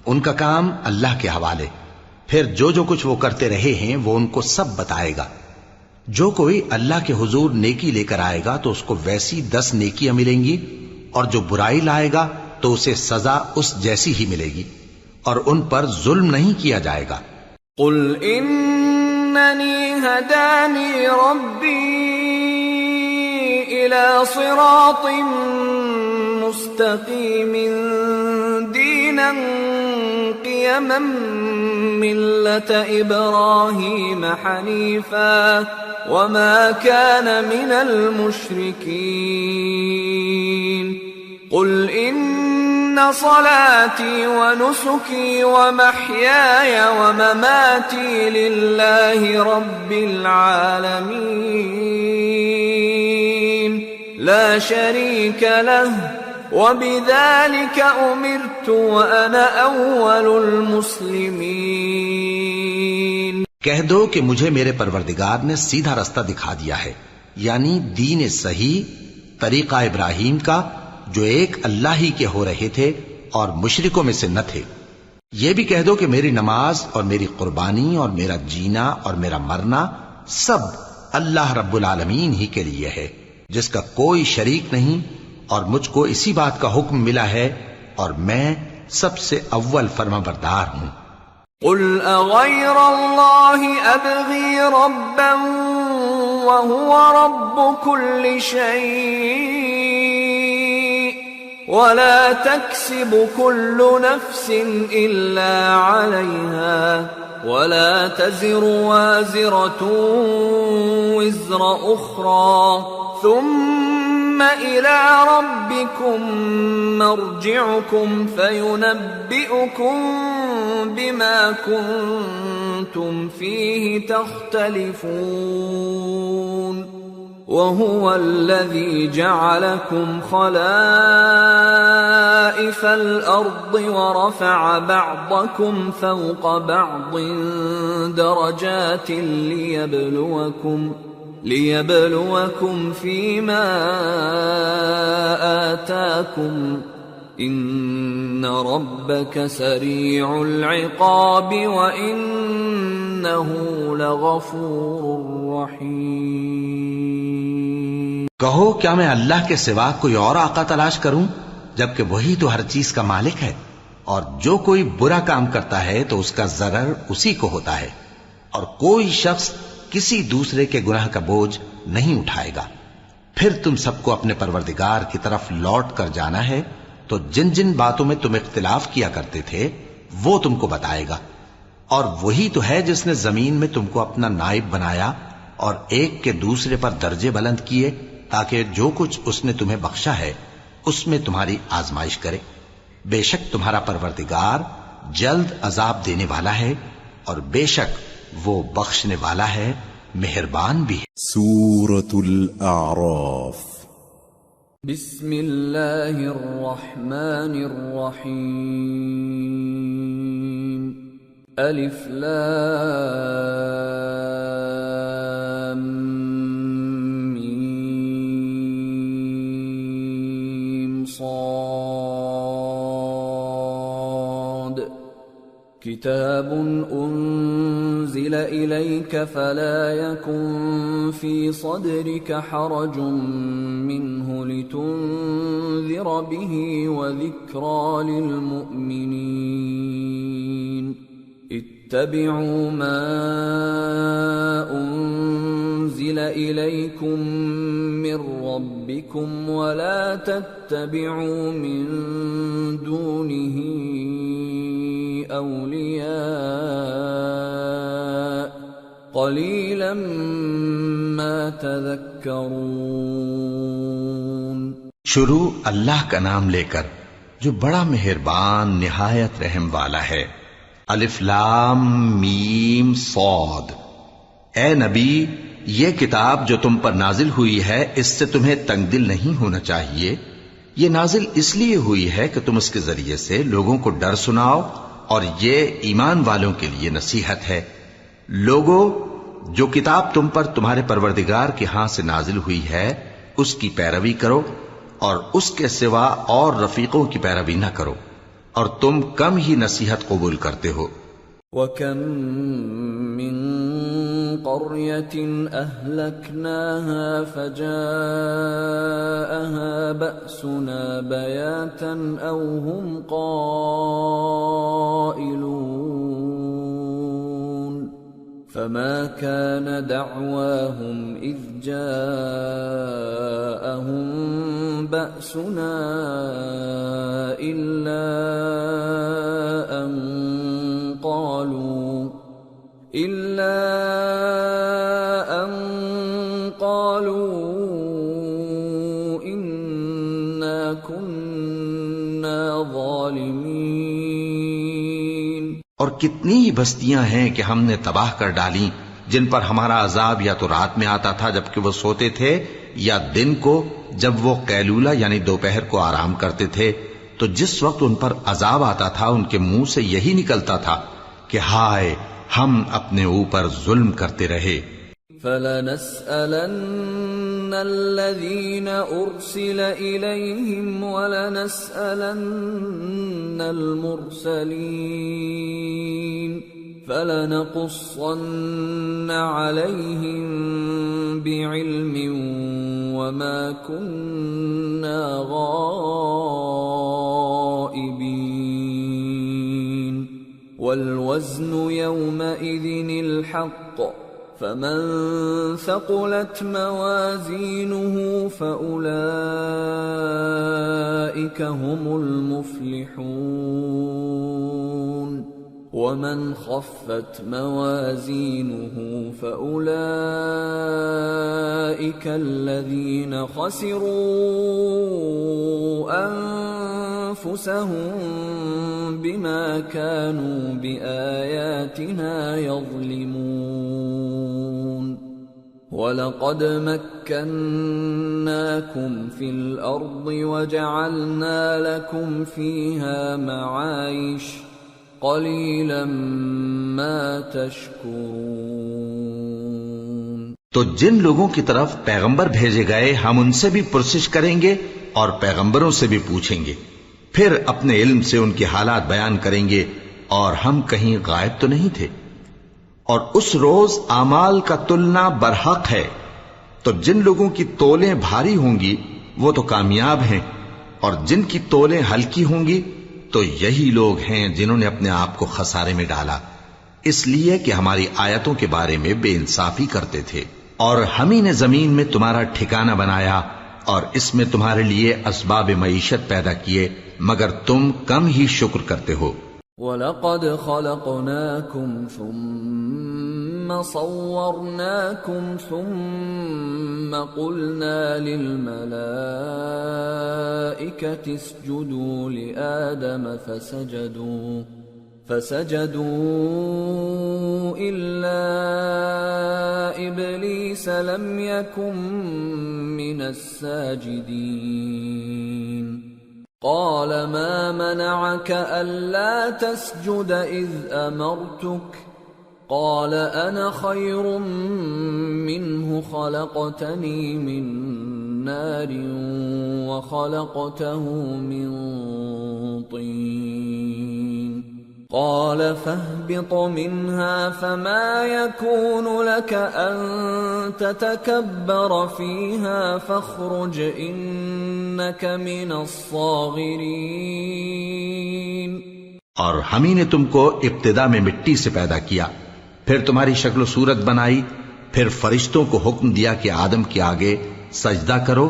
ان کا کام اللہ کے حوالے، پھر جو کچھ وہ کرتے رہے ہیں وہ ان کو سب بتائے گا۔ جو کوئی اللہ کے حضور نیکی لے کر آئے گا تو اس کو ویسی 10 نیکیاں ملیں گی، اور جو برائی لائے گا تو اسے سزا اس جیسی ہی ملے گی، اور ان پر ظلم نہیں کیا جائے گا۔ قل اننی ہدانی ربی الى صراط مستقیم دینا قیما ملة ابراہیم حنیفا وما كان من المشرکین قل ان صلاتي ونسكي ومحياي ومماتي لله رب العالمين لا شريك له وبذلك أمرت وأنا أول المسلمين۔ کہہ دو کہ مجھے میرے پروردگار نے سیدھا رستہ دکھا دیا ہے، یعنی دین صحیح، طریقہ ابراہیم کا، جو ایک اللہ ہی کے ہو رہے تھے اور مشرکوں میں سے نہ تھے۔ یہ بھی کہہ دو کہ میری نماز اور میری قربانی اور میرا جینا اور میرا مرنا سب اللہ رب العالمین ہی کے لیے ہے، جس کا کوئی شریک نہیں، اور مجھ کو اسی بات کا حکم ملا ہے، اور میں سب سے اول فرما بردار ہوں۔ قل اغیر اللہ ابغی ربا وهو رب كل شيء ولا تكسب كل نفس إلا عليها ولا تزر وازرة وزر أخرى ثم إلى ربكم مرجعكم فينبئكم بما كنتم فيه تختلفون وهو الذي جعلكم خلائف الأرض ورفع بعضكم فوق بعض درجات ليبلوكم فيما آتاكم إن ربك سريع العقاب وإنه لغفور رحيم۔ کہو کیا میں اللہ کے سوا کوئی اور آقا تلاش کروں، جبکہ وہی تو ہر چیز کا مالک ہے، اور جو کوئی برا کام کرتا ہے تو اس کا ضرر اسی کو ہوتا ہے، اور کوئی شخص کسی دوسرے کے گناہ کا بوجھ نہیں اٹھائے گا۔ پھر تم سب کو اپنے پروردگار کی طرف لوٹ کر جانا ہے، تو جن جن باتوں میں تم اختلاف کیا کرتے تھے وہ تم کو بتائے گا، اور وہی تو ہے جس نے زمین میں تم کو اپنا نائب بنایا اور ایک کے دوسرے پر درجے بلند کیے، تاکہ جو کچھ اس نے تمہیں بخشا ہے اس میں تمہاری آزمائش کرے۔ بے شک تمہارا پروردگار جلد عذاب دینے والا ہے، اور بے شک وہ بخشنے والا ہے، مہربان بھی ہے۔ سورة الأعراف۔ بسم اللہ الرحمن الرحیم۔ الف لام میم صاد۔ کتاب انزل الیک فلا یکن فی صدرک حرج منه لتنذر به وذکرى للمؤمنین۔ اتبعوا ما انزل الیکم من ربکم ولا تتبعوا من دونه اولیاء قلیلا ما تذکرون۔ شروع اللہ کا نام لے کر جو بڑا مہربان نہایت رحم والا ہے۔ الف لام میم صاد۔ اے نبی، یہ کتاب جو تم پر نازل ہوئی ہے اس سے تمہیں تنگ دل نہیں ہونا چاہیے۔ یہ نازل اس لیے ہوئی ہے کہ تم اس کے ذریعے سے لوگوں کو ڈر سناؤ، اور یہ ایمان والوں کے لیے نصیحت ہے۔ لوگو، جو کتاب تم پر تمہارے پروردگار کے ہاں سے نازل ہوئی ہے اس کی پیروی کرو اور اس کے سوا اور رفیقوں کی پیروی نہ کرو، اور تم کم ہی نصیحت قبول کرتے ہو۔ وَكَم مِّن قَرْيَةٍ أَهْلَكْنَاهَا فَجَاءَهَا بَأْسُنَا بَيَاتًا أَوْ هُمْ قَائِلُونَ فَمَا كَانَ دَعْوَاهُمْ إِذْ جَاءَهُم بَأْسُنَا إِلَّا أَن قالوا إنا كنا ظالمين۔ اور کتنی ہی بستیاں ہیں کہ ہم نے تباہ کر ڈالی جن پر ہمارا عذاب یا تو رات میں آتا تھا جبکہ وہ سوتے تھے، یا دن کو جب وہ قیلولہ یعنی دوپہر کو آرام کرتے تھے، تو جس وقت ان پر عذاب آتا تھا ان کے منہ سے یہی نکلتا تھا کہ ہائے ہم اپنے اوپر ظلم کرتے رہے۔ فَلَنَسْأَلَنَّ الَّذِينَ أُرْسِلَ إِلَيْهِمْ وَلَنَسْأَلَنَّ الْمُرْسَلِينَ فَلَنَقُصَّنَّ عَلَيْهِمْ بِعِلْمٍ وَمَا كُنَّا غَائِبِينَ وَالْوَزْنُ يَوْمَئِذٍ الْحَقُّ فَمَن ثَقُلَتْ مَوَازِينُهُ فَأُولَئِكَ هُمُ الْمُفْلِحُونَ وَمَنْ خَفَّتْ مَوَازِينُهُ فَأُولَئِكَ الَّذِينَ خَسِرُوا أَنفُسَهُم بِمَا كَانُوا بِآيَاتِنَا يَظْلِمُونَ وَلَقَدْ مَكَّنَّاكُمْ فِي الْأَرْضِ وَجَعَلْنَا لَكُمْ فِيهَا مَعَايِشَ قَلِيلًا مَا تَشْكُرُونَ۔ تو جن لوگوں کی طرف پیغمبر بھیجے گئے ہم ان سے بھی پرسش کریں گے اور پیغمبروں سے بھی پوچھیں گے، پھر اپنے علم سے ان کے حالات بیان کریں گے، اور ہم کہیں غائب تو نہیں تھے۔ اور اس روز اعمال کا تلنا برحق ہے، تو جن لوگوں کی تولیں بھاری ہوں گی وہ تو کامیاب ہیں، اور جن کی تولیں ہلکی ہوں گی تو یہی لوگ ہیں جنہوں نے اپنے آپ کو خسارے میں ڈالا، اس لیے کہ ہماری آیتوں کے بارے میں بے انصافی کرتے تھے۔ اور ہم ہی نے زمین میں تمہارا ٹھکانہ بنایا اور اس میں تمہارے لیے اسباب معیشت پیدا کیے، مگر تم کم ہی شکر کرتے ہو۔ وَلَقَدْ خَلَقْنَاكُمْ ثُمَّ صَوَّرْنَاكُمْ ثُمَّ قُلْنَا لِلْمَلَائِكَةِ اسْجُدُوا لِآدَمَ فَسَجَدُوا إِلَّا إِبْلِيسَ لَمْ يَكُنْ مِنَ السَّاجِدِينَ قَالَ مَا مَنَعَكَ أَلَّا تَسْجُدَ إِذْ أَمَرْتُكَ قَالَ أَنَا خَيْرٌ مِّنْهُ خَلَقْتَنِي مِنْ نَارٍ وَخَلَقْتَهُ مِنْ طِينٍ قَالَ فَاهْبِطْ مِنْهَا فَمَا يَكُونُ لَكَ أَن تَتَكَبَّرَ فِيهَا فَاخْرُجْ إِنَّكَ مِنَ الصَّاغِرِينَ۔ اور ہم ہی نے تم کو ابتدا میں مٹی سے پیدا کیا، پھر تمہاری شکل و صورت بنائی، پھر فرشتوں کو حکم دیا کہ آدم کے آگے سجدہ کرو،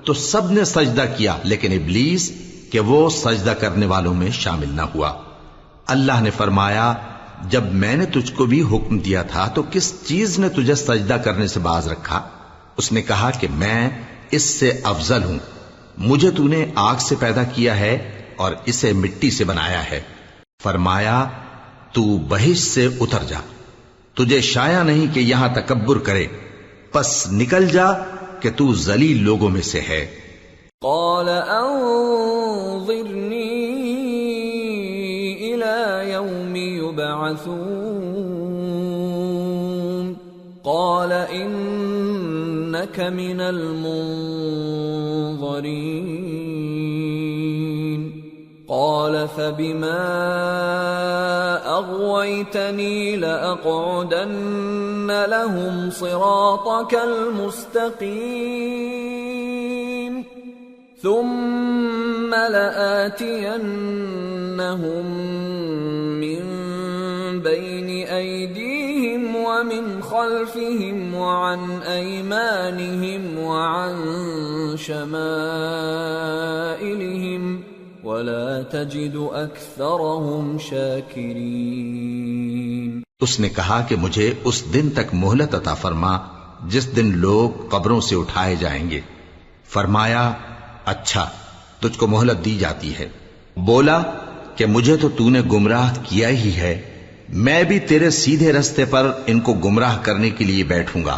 تو سب نے سجدہ کیا لیکن ابلیس کہ وہ سجدہ کرنے والوں میں شامل نہ ہوا۔ اللہ نے فرمایا، جب میں نے تجھ کو بھی حکم دیا تھا تو کس چیز نے تجھے سجدہ کرنے سے باز رکھا؟ اس نے کہا کہ میں اس سے افضل ہوں، مجھے تو نے آگ سے پیدا کیا ہے اور اسے مٹی سے بنایا ہے۔ فرمایا، تو بہشت سے اتر جا، تجھے شایع نہیں کہ یہاں تکبر کرے، پس نکل جا کہ تو ذلیل لوگوں میں سے ہے۔ قال انظرنی الى یوم یبعثون إنك من المنظرين قال فبما أغويتني لأقعدن لهم صراطك المستقيم ثم لآتينهم من بين أيديهم ومن خلفهم وعن أيمانهم وعن شمائلهم ولا تجد أكثرهم شاكرين۔ اس نے کہا کہ مجھے اس دن تک مہلت عطا فرما جس دن لوگ قبروں سے اٹھائے جائیں گے۔ فرمایا اچھا، تجھ کو مہلت دی جاتی ہے۔ بولا کہ مجھے تو تو نے گمراہ کیا ہی ہے، میں بھی تیرے سیدھے رستے پر ان کو گمراہ کرنے کے لیے بیٹھوں گا،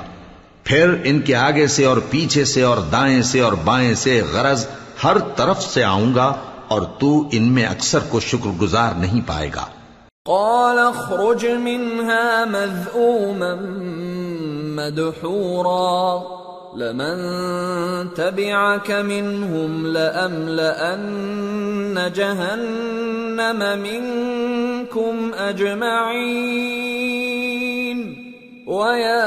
پھر ان کے آگے سے اور پیچھے سے اور دائیں سے اور بائیں سے غرض ہر طرف سے آؤں گا، اور تو ان میں اکثر کو شکر گزار نہیں پائے گا۔ قال اخرج منها مذءوما مدحورا لمن تبعك منهم لأملأن جهنم منكم أجمعين ويا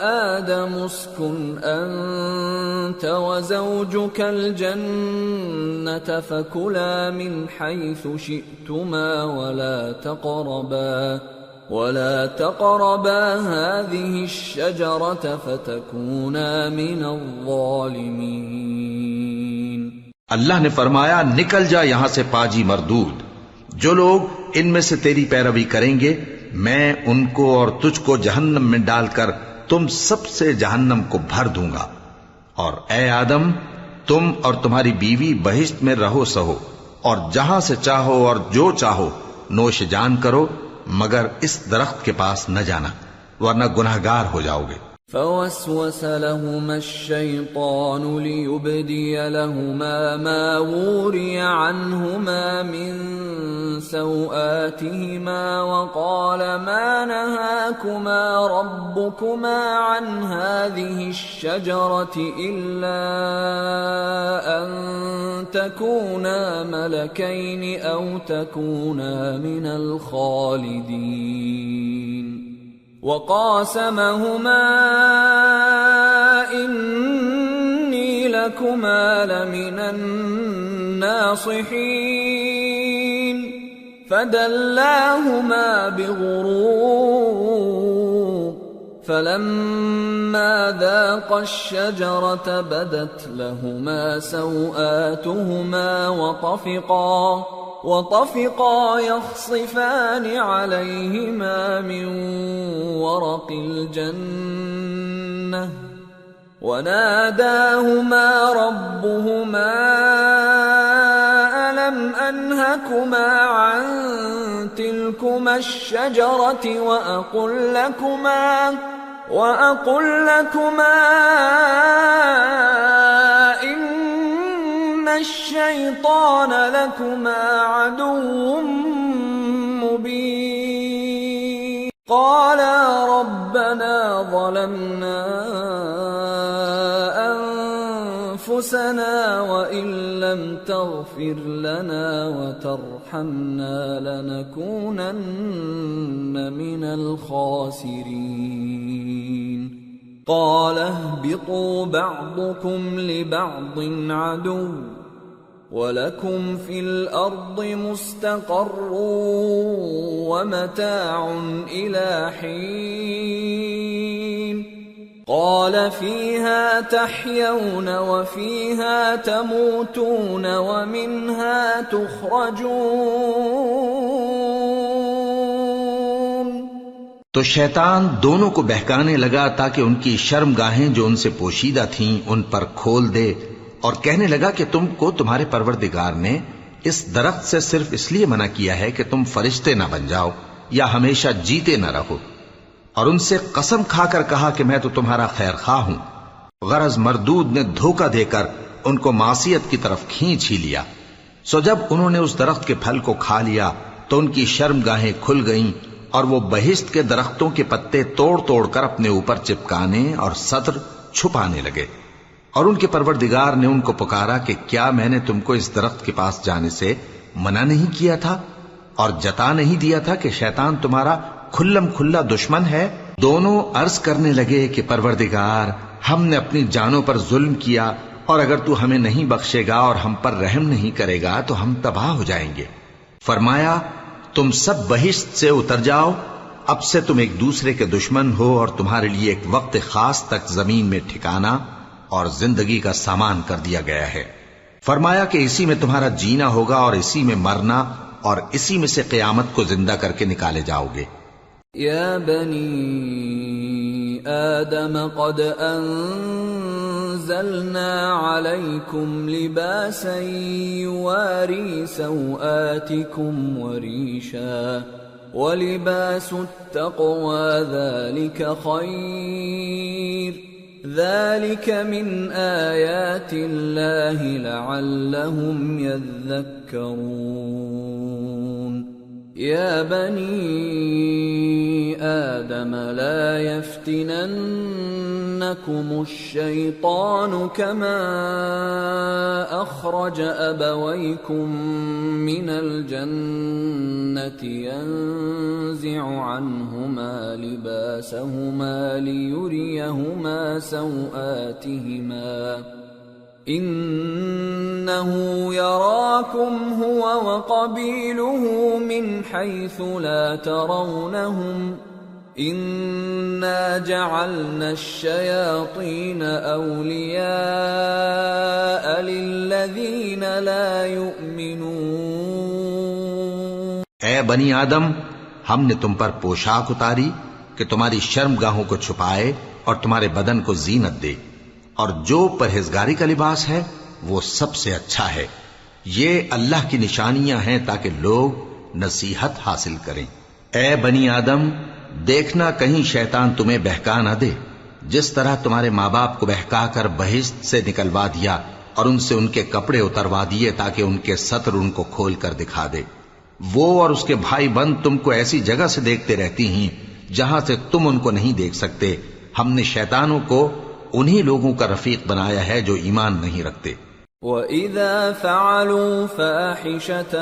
آدم اسكن أنت وزوجك الجنة فكلا من حيث شئتما ولا تقربا هذه الشجرة فتكونا من الظالمين۔ اللہ نے فرمایا نکل جا یہاں سے پاجی مردود، جو لوگ ان میں سے تیری پیروی کریں گے میں ان کو اور تجھ کو جہنم میں ڈال کر تم سب سے جہنم کو بھر دوں گا، اور اے آدم تم اور تمہاری بیوی بہشت میں رہو سہو، اور جہاں سے چاہو اور جو چاہو نوش جان کرو، مگر اس درخت کے پاس نہ جانا ورنہ گناہگار ہو جاؤ گے۔ فوسوس لهما الشيطان ليبدي لهما ما وري عنهما من سوآتهما وقال ما نهاكما ربكما عن هذه الشجرة إلا أن تكونا ملكين أو تكونا من الخالدين وقاسمهما إني لكما لمن الناصحين فدلاهما بغرور فلما ذاقا الشجرة بدت لهما سوآتهما وطفقا يخصفان عليهما من ورق الجنة وناداهما ربهما ألم أنهكما عن تلكما الشجرة وأقل لكما إن الشيطان لكما عدو مبين قالا ربنا ظلمنا أنفسنا وإن لم تغفر لنا وترحمنا لنكونن من الخاسرين قال اهبطوا بعضكم لبعض عدو وَلَكُمْ فِي الْأَرْضِ مُسْتَقَرٌّ وَمَتَاعٌ إِلَى حِينٍ قَالَ فِيهَا تَحْيَوْنَ وَفِيهَا تَمُوتُونَ وَمِنْهَا تُخْرَجُونَ۔ تو شیطان دونوں کو بہکانے لگا تاکہ ان کی شرمگاہیں جو ان سے پوشیدہ تھیں ان پر کھول دے، اور کہنے لگا کہ تم کو تمہارے پروردگار نے اس درخت سے صرف اس لیے منع کیا ہے کہ تم فرشتے نہ بن جاؤ یا ہمیشہ جیتے نہ رہو، اور ان سے قسم کھا کر کہا کہ میں تو تمہارا خیر خواہ ہوں۔ غرض مردود نے دھوکہ دے کر ان کو معصیت کی طرف کھینچ ہی لیا، سو جب انہوں نے اس درخت کے پھل کو کھا لیا تو ان کی شرمگاہیں کھل گئیں اور وہ بہشت کے درختوں کے پتے توڑ توڑ کر اپنے اوپر چپکانے اور سطر چھپانے لگے، اور ان کے پروردگار نے ان کو پکارا کہ کیا میں نے تم کو اس درخت کے پاس جانے سے منع نہیں کیا تھا اور جتا نہیں دیا تھا کہ شیطان تمہارا کھلم کھلا دشمن ہے؟ دونوں عرض کرنے لگے کہ پروردگار، ہم نے اپنی جانوں پر ظلم کیا، اور اگر تو ہمیں نہیں بخشے گا اور ہم پر رحم نہیں کرے گا تو ہم تباہ ہو جائیں گے۔ فرمایا تم سب بہشت سے اتر جاؤ، اب سے تم ایک دوسرے کے دشمن ہو، اور تمہارے لیے ایک وقت خاص تک زمین میں ٹھکانا اور زندگی کا سامان کر دیا گیا ہے۔ فرمایا کہ اسی میں تمہارا جینا ہوگا اور اسی میں مرنا، اور اسی میں سے قیامت کو زندہ کر کے نکالے جاؤ گے۔ یا بنی آدم قد انزلنا علیکم لباسا یواری سوآتکم وریشا ولباس التقوى ذلك خیر ذلك من آیات اللہ لعلهم یذکرون۔ یا بنی آدم لا يفتننكم الشيطان كما أخرج أبويكم من الجنة ينزع عنهما لباسهما ليريهما سوآتهما إنه يراكم هو وقبيله من حيث لا ترونهم إنا جعلنا الشياطين أولياء للذين لا يؤمنون۔ اے بنی آدم، ہم نے تم پر پوشاک اتاری کہ تمہاری شرم گاہوں کو چھپائے اور تمہارے بدن کو زینت دے، اور جو پرہیزگاری کا لباس ہے وہ سب سے اچھا ہے۔ یہ اللہ کی نشانیاں ہیں تاکہ لوگ نصیحت حاصل کریں۔ اے بنی آدم، دیکھنا کہیں شیطان تمہیں بہکا نہ دے، جس طرح تمہارے ماں باپ کو بہکا کر بہشت سے نکلوا دیا اور ان سے ان کے کپڑے اتروا دیے تاکہ ان کے سطر ان کو کھول کر دکھا دے۔ وہ اور اس کے بھائی بند تم کو ایسی جگہ سے دیکھتے رہتی ہیں جہاں سے تم ان کو نہیں دیکھ سکتے۔ ہم نے شیطانوں کو انہی لوگوں کا رفیق بنایا ہے جو ایمان نہیں رکھتے۔ وَإِذَا فَعَلُوا فَاحِشَةً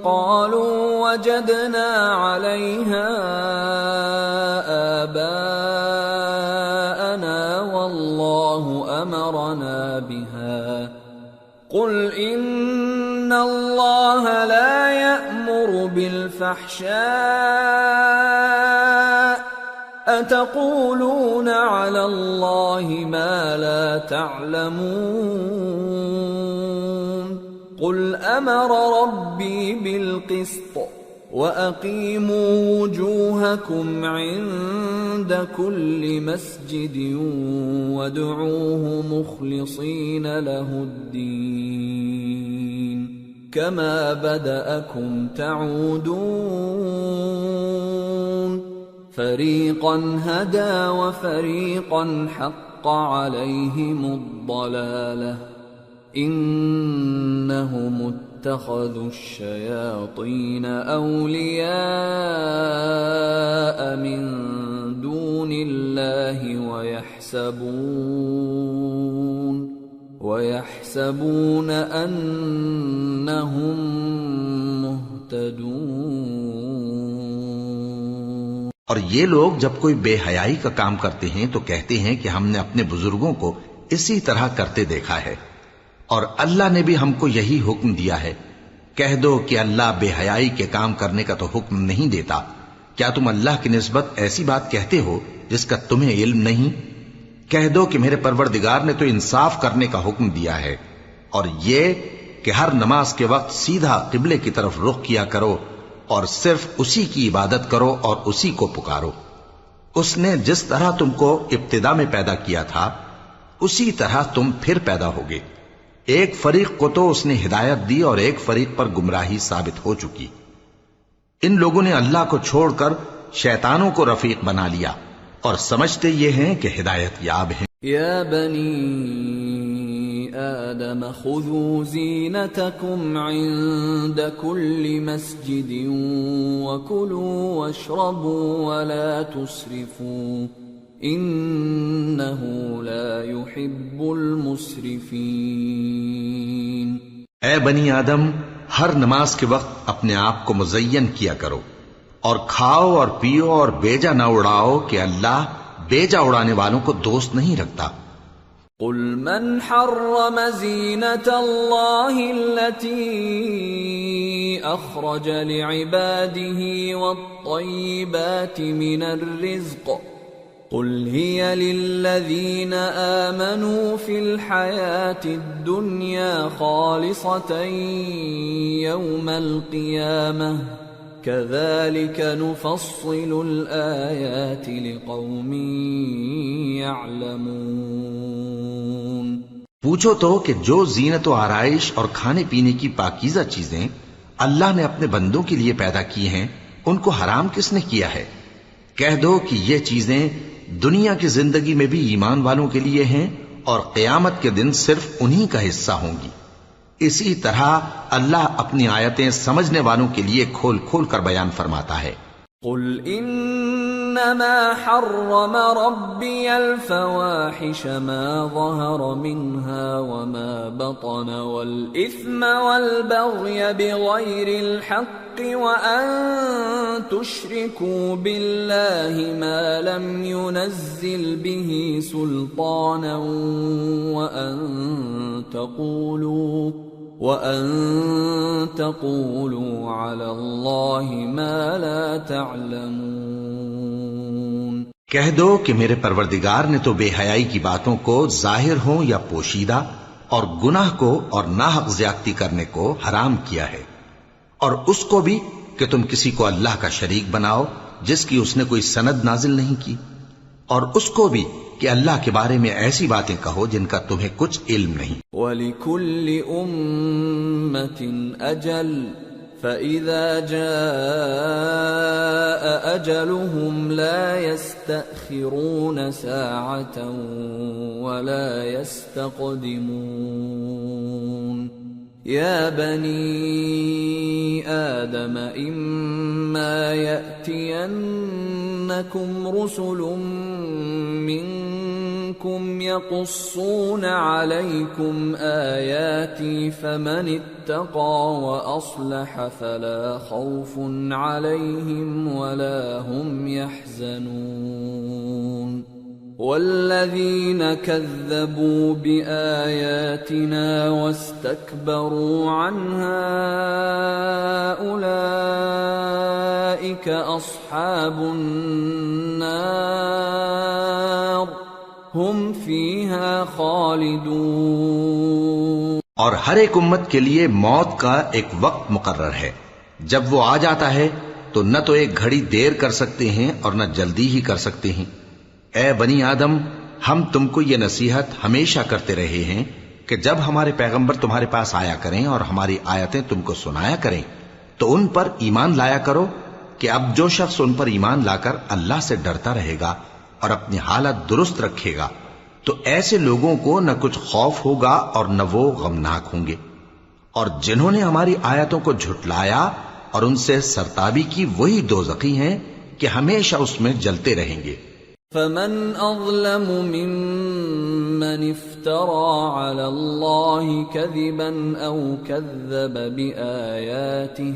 قَالُوا وَجَدْنَا عَلَيْهَا آبَاءَنَا وَاللَّهُ أَمَرَنَا بِهَا قُلْ إِنَّ اللَّهَ لَا يَأْمُرُ بِالْفَحْشَاءِ أَتَقُولُونَ عَلَى اللَّهِ مَا لَا تَعْلَمُونَ قُلْ أَمَرَ رَبِّي بِالْقِسْطِ وَأَقِيمُوا وُجُوهَكُمْ عِندَ كُلِّ مَسْجِدٍ وَادْعُوهُ مُخْلِصِينَ لَهُ الدِّينَ كَمَا بَدَأَكُمْ تَعُودُونَ فَرِيقًا هَدَى وَفَرِيقًا حَقَّ عَلَيْهِمُ الضَّلَالَةُ إِنَّهُمُ اتَّخَذُوا الشَّيَاطِينَ أَوْلِيَاءَ مِن دُونِ اللَّهِ وَيَحْسَبُونَ أَنَّهُمْ مُهْتَدُونَ۔ اور یہ لوگ جب کوئی بے حیائی کا کام کرتے ہیں تو کہتے ہیں کہ ہم نے اپنے بزرگوں کو اسی طرح کرتے دیکھا ہے، اور اللہ نے بھی ہم کو یہی حکم دیا ہے۔ کہہ دو کہ اللہ بے حیائی کے کام کرنے کا تو حکم نہیں دیتا، کیا تم اللہ کی نسبت ایسی بات کہتے ہو جس کا تمہیں علم نہیں؟ کہہ دو کہ میرے پروردگار نے تو انصاف کرنے کا حکم دیا ہے، اور یہ کہ ہر نماز کے وقت سیدھا قبلے کی طرف رخ کیا کرو اور صرف اسی کی عبادت کرو اور اسی کو پکارو۔ اس نے جس طرح تم کو ابتدا میں پیدا کیا تھا اسی طرح تم پھر پیدا ہوگے۔ ایک فریق کو تو اس نے ہدایت دی اور ایک فریق پر گمراہی ثابت ہو چکی۔ ان لوگوں نے اللہ کو چھوڑ کر شیطانوں کو رفیق بنا لیا اور سمجھتے یہ ہیں کہ ہدایت یاب ہیں۔ یا بنی آدم خذوا زينتكم عند كل مسجد وكلوا واشربوا ولا تسرفوا إنه لا يحب المسرفين۔ اے بنی آدم، ہر نماز کے وقت اپنے آپ کو مزین کیا کرو، اور کھاؤ اور پیو اور بیجا نہ اڑاؤ کہ اللہ بیجا اڑانے والوں کو دوست نہیں رکھتا۔ قل من حرم زینة اللہ التي اخرج لعباده والطیبات من الرزق قل هي للذین آمنوا في الحیاة الدنیا خالصة یوم القیامة كذلك نفصل الآيات لقوم يعلمون۔ پوچھو تو کہ جو زینت و آرائش اور کھانے پینے کی پاکیزہ چیزیں اللہ نے اپنے بندوں کے لیے پیدا کی ہیں، ان کو حرام کس نے کیا ہے؟ کہہ دو کہ یہ چیزیں دنیا کی زندگی میں بھی ایمان والوں کے لیے ہیں اور قیامت کے دن صرف انہی کا حصہ ہوں گی۔ اسی طرح اللہ اپنی آیتیں سمجھنے والوں کے لیے کھول کھول کر بیان فرماتا ہے۔ قل انما حرم ربی الفواحش ما ظهر منها وما بطن والاثم والبغي بغير الحق وان تشركوا بالله ما لم ينزل به سلطانا وَأَن تَقُولُوا عَلَى اللَّهِ مَا لَا تَعْلَمُونَ۔ کہہ دو کہ میرے پروردگار نے تو بے حیائی کی باتوں کو ظاہر ہوں یا پوشیدہ اور گناہ کو اور ناحق زیادتی کرنے کو حرام کیا ہے، اور اس کو بھی کہ تم کسی کو اللہ کا شریک بناؤ جس کی اس نے کوئی سند نازل نہیں کی، اور اس کو بھی کہ اللہ کے بارے میں ایسی باتیں کہو جن کا تمہیں کچھ علم نہیں۔ وَلِكُلِّ أُمَّةٍ أَجَلٌ فَإِذَا جَاءَ أَجَلُهُمْ لَا يَسْتَأْخِرُونَ سَاعَةً وَلَا يَسْتَقْدِمُونَ۔ يَا بَنِي آدَمَ إِمَّا يَأْتِيَنَّكُمْ رُسُلٌ مِّنكُمْ يَقُصُّونَ عَلَيْكُمْ آيَاتِي فَمَنِ اتَّقَىٰ وَأَصْلَحَ فَلَا خَوْفٌ عَلَيْهِمْ وَلَا هُمْ يَحْزَنُونَ۔ والذين كذبوا بآياتنا واستكبروا عنها أولئك أصحاب النار هم فيها خالدون۔ اور ہر ایک امت کے لیے موت کا ایک وقت مقرر ہے، جب وہ آ جاتا ہے تو نہ تو ایک گھڑی دیر کر سکتے ہیں اور نہ جلدی ہی کر سکتے ہیں۔ اے بنی آدم، ہم تم کو یہ نصیحت ہمیشہ کرتے رہے ہیں کہ جب ہمارے پیغمبر تمہارے پاس آیا کریں اور ہماری آیتیں تم کو سنایا کریں تو ان پر ایمان لایا کرو کہ اب جو شخص ان پر ایمان لا کر اللہ سے ڈرتا رہے گا اور اپنی حالت درست رکھے گا تو ایسے لوگوں کو نہ کچھ خوف ہوگا اور نہ وہ غمناک ہوں گے، اور جنہوں نے ہماری آیتوں کو جھٹلایا اور ان سے سرتابی کی وہی دوزخی ہیں کہ ہمیشہ اس میں جلتے رہیں گے۔ فمن اظلم ممن افترى على الله كذبا او كذب بآياته